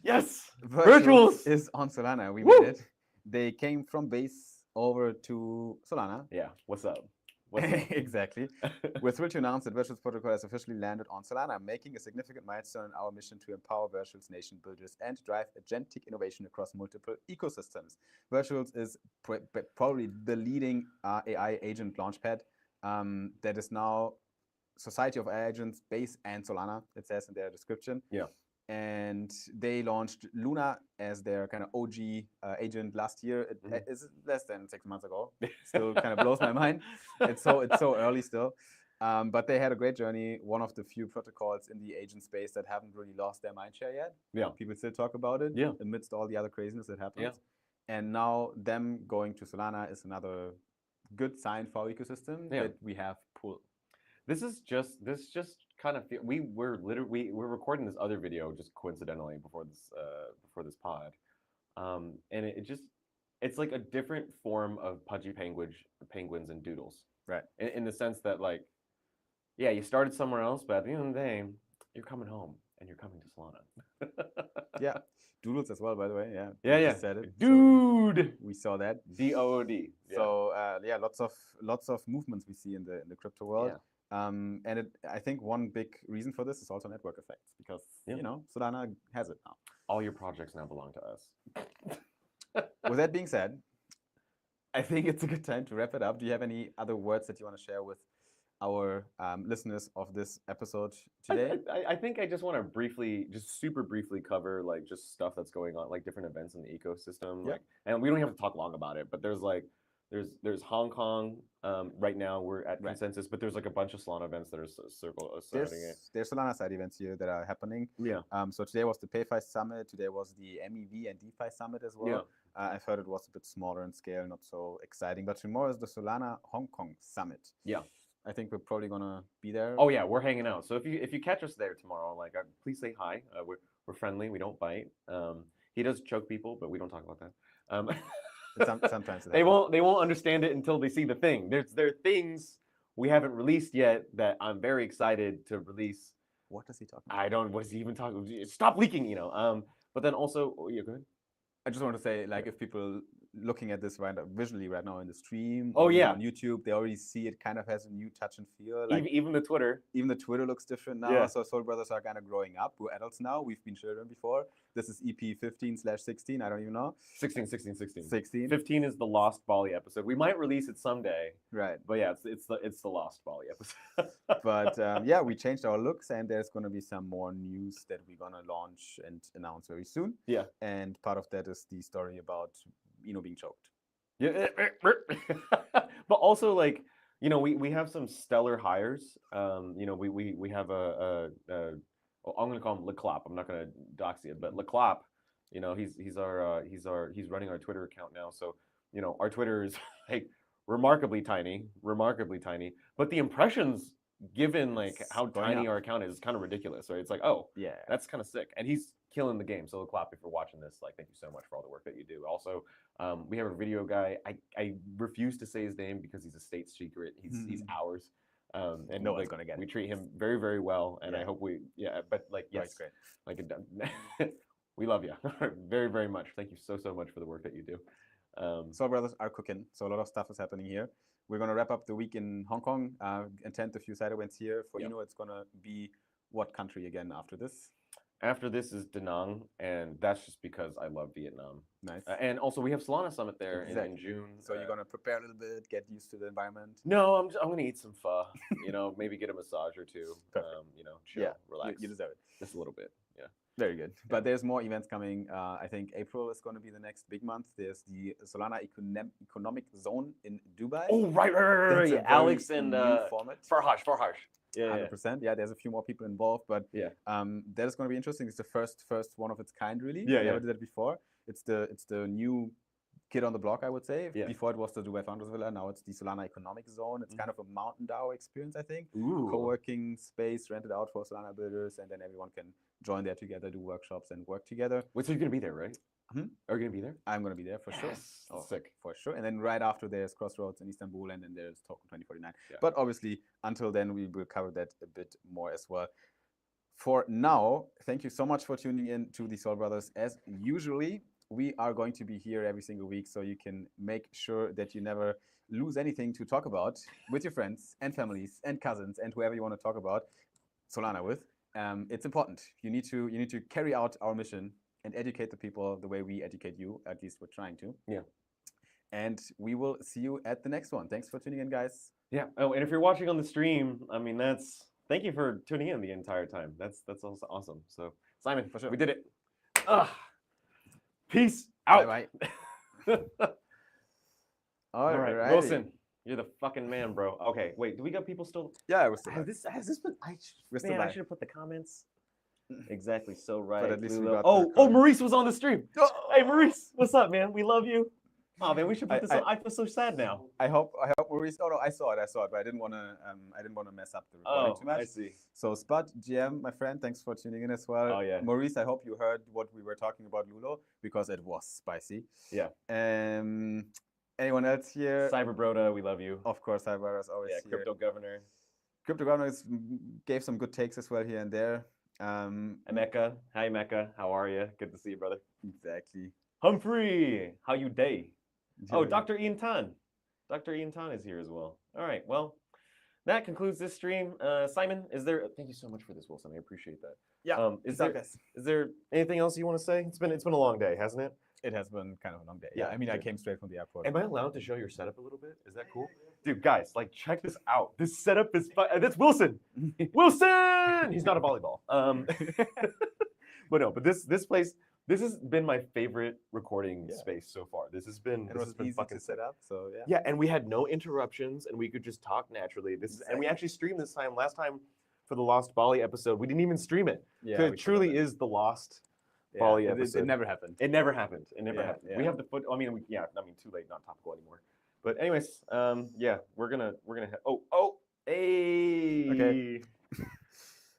Yes, Virtuals is on Solana. We made it. They came from Base over to Solana. Yeah, what's up? Exactly. We're thrilled to announce that Virtuals protocol has officially landed on Solana, making a significant milestone in our mission to empower Virtuals nation builders and drive agentic innovation across multiple ecosystems. Virtuals is probably the leading AI agent launchpad that is now Society of AI Agents, Base and Solana, it says in their description. Yeah. And they launched Luna as their kind of OG agent last year. It is less than 6 months ago. Still kind of blows my mind. It's so early still. But they had a great journey. One of the few protocols in the agent space that haven't really lost their mindshare yet. Yeah. People still talk about it amidst all the other craziness that happens. Yeah. And now them going to Solana is another good sign for our ecosystem that we have pull. This just kind of we're recording this other video just coincidentally before this pod, and it's like a different form of pudgy penguins and doodles, right? In the sense that like, yeah, you started somewhere else, but at the end of the day, you're coming home and you're coming to Solana. Yeah, Doodles as well, by the way. Yeah. Yeah, You yeah. just said it. Dude. So we saw that. DOOD. Yeah. So yeah, lots of movements we see in the crypto world. Yeah. And I think one big reason for this is also network effects because Solana has it now. All your projects now belong to us. With that being said, I think it's a good time to wrap it up. Do you have any other words that you want to share with our listeners of this episode today? I think I just want to super briefly cover like just stuff that's going on, like different events in the ecosystem. Like, and we don't have to talk long about it, but there's Hong Kong right now. We're at consensus, but there's like a bunch of Solana events that are surrounding it. There's Solana side events here that are happening. Yeah. So today was the PayFi Summit. Today was the MEV and DeFi Summit as well. Yeah. I've heard it was a bit smaller in scale, not so exciting. But tomorrow is the Solana Hong Kong Summit. Yeah. I think we're probably gonna be there. Oh yeah, we're hanging out. So if you catch us there tomorrow, like please say hi. We're friendly. We don't bite. He does choke people, but we don't talk about that. Sometimes they won't understand it until they see the thing. There are things we haven't released yet that I'm very excited to release. What does he talk about? What is he even talking? Stop leaking, But then also, you're good. I just want to say, like, if people looking at this visually right now in the stream, on YouTube, they already see it kind of has a new touch and feel. Like even the Twitter looks different now. Yeah. So Soul Brothers are kind of growing up. We're adults now. We've been children before. This is EP 15/16. I don't even know. 16. 15 is the Lost Bali episode. We might release it someday. Right. But yeah, it's the Lost Bali episode. But yeah, we changed our looks, and there's going to be some more news that we're going to launch and announce very soon. Yeah. And part of that is the story about Eno being choked. Yeah. But also, like, we have some stellar hires. We have I'm gonna call him LeClop. I'm not gonna dox you, but LeClop, he's running our Twitter account now. So, our Twitter is like remarkably tiny, but the impressions given like how tiny our account is kind of ridiculous, right? It's like, oh yeah, that's kind of sick. And he's killing the game. So LeClop, if you're watching this, like, thank you so much for all the work that you do. Also, we have a video guy. I refuse to say his name because he's a state secret. He's ours. And no one's gonna get it. We treat him very, very well, and I hope but like, yes, great. Like, we love you very, very much. Thank you so much for the work that you do. Soul Brothers are cooking, so a lot of stuff is happening here. We're gonna wrap up the week in Hong Kong, attend a few side events here. For Eno, it's gonna be what country again after this? After this is Da Nang, and that's just because I love Vietnam. Nice. And also we have Solana Summit there in June. So you're gonna prepare a little bit, get used to the environment. No, I'm gonna eat some pho. Maybe get a massage or two. Chill, relax. You deserve it. Just a little bit. Yeah. Very good. Yeah. But there's more events coming. I think April is going to be the next big month. There's the Solana Economic Zone in Dubai. Oh, right. Alex and Farhash. Yeah, 100%. Yeah, there's a few more people involved, but that is going to be interesting. It's the first one of its kind, really. Yeah, I never did that before. It's the new kid on the block, I would say. Yeah. Before it was the Dubai Founders Villa. Now it's the Solana Economic Zone. It's kind of a mountain DAO experience, I think. Ooh. Co-working space rented out for Solana builders, and then everyone can join there together, do workshops, and work together. Wait, so you're gonna be there, right? Are you gonna be there? I'm gonna be there for sure. Sick. For sure. And then right after there's Crossroads in Istanbul, and then there's Token 2049. Yeah. But obviously, until then, we will cover that a bit more as well. For now, thank you so much for tuning in to the Soul Brothers. As usually, we are going to be here every single week, so you can make sure that you never lose anything to talk about with your friends and families and cousins and whoever you want to talk about Solana with. It's important. You need to carry out our mission and educate the people the way we educate you. At least we're trying to. Yeah. And we will see you at the next one. Thanks for tuning in, guys. Yeah. Oh, and if you're watching on the stream, I mean, thank you for tuning in the entire time. That's also awesome. So, Simon, for sure, we did it. Peace out. Bye. All right, Wilson, you're the fucking man, bro. Okay, wait, do we got people still? Yeah, we're still. Has this been? I should have put the comments. Exactly, so right. But at least we got Maurice was on the stream. Hey, Maurice, what's up, man? We love you. Oh man, we should put this on. I feel so sad now. I hope Maurice. Oh no, I saw it, but I didn't want to mess up the recording too much. I see. So Spud, GM, my friend, thanks for tuning in as well. Oh yeah. Maurice, I hope you heard what we were talking about Lulo because it was spicy. Yeah. Anyone else here? Cyber Broda, we love you. Of course, Cyber is always here. Crypto Governor. Crypto Governor gave some good takes as well here and there. Emeka, hi Emeka, how are you? Good to see you, brother. Exactly. Humphrey, how you day? Oh, Dr. Ian Tan. Dr. Ian Tan is here as well. All right, well, that concludes this stream. Simon, is there? Thank you so much for this, Wilson. I appreciate that. Yeah. Is there anything else you want to say? It's been a long day, hasn't it? It has been kind of a long day. Yeah. I mean, I came straight from the airport. Am I allowed to show your setup a little bit? Is that cool? Dude, guys, like, check this out. This setup is that's Wilson. Wilson. He's not a volleyball. But no, but this place. This has been my favorite recording space so far. This has been easy fucking to set up. So yeah. Yeah, and we had no interruptions, and we could just talk naturally. And we actually streamed this time. Last time for the Lost Bali episode, we didn't even stream it. Yeah, it truly is the Lost Bali episode. It never happened. It never happened. It never happened. Yeah. We have the foot. I mean, too late, not topical anymore. But anyways, yeah, we're gonna. Hey. Okay.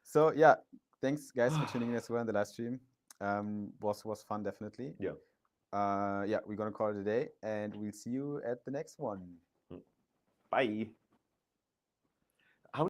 So yeah, thanks guys for tuning in as well in the live stream. Was fun, definitely. Yeah. Yeah, we're gonna call it a day, and we'll see you at the next one. Bye.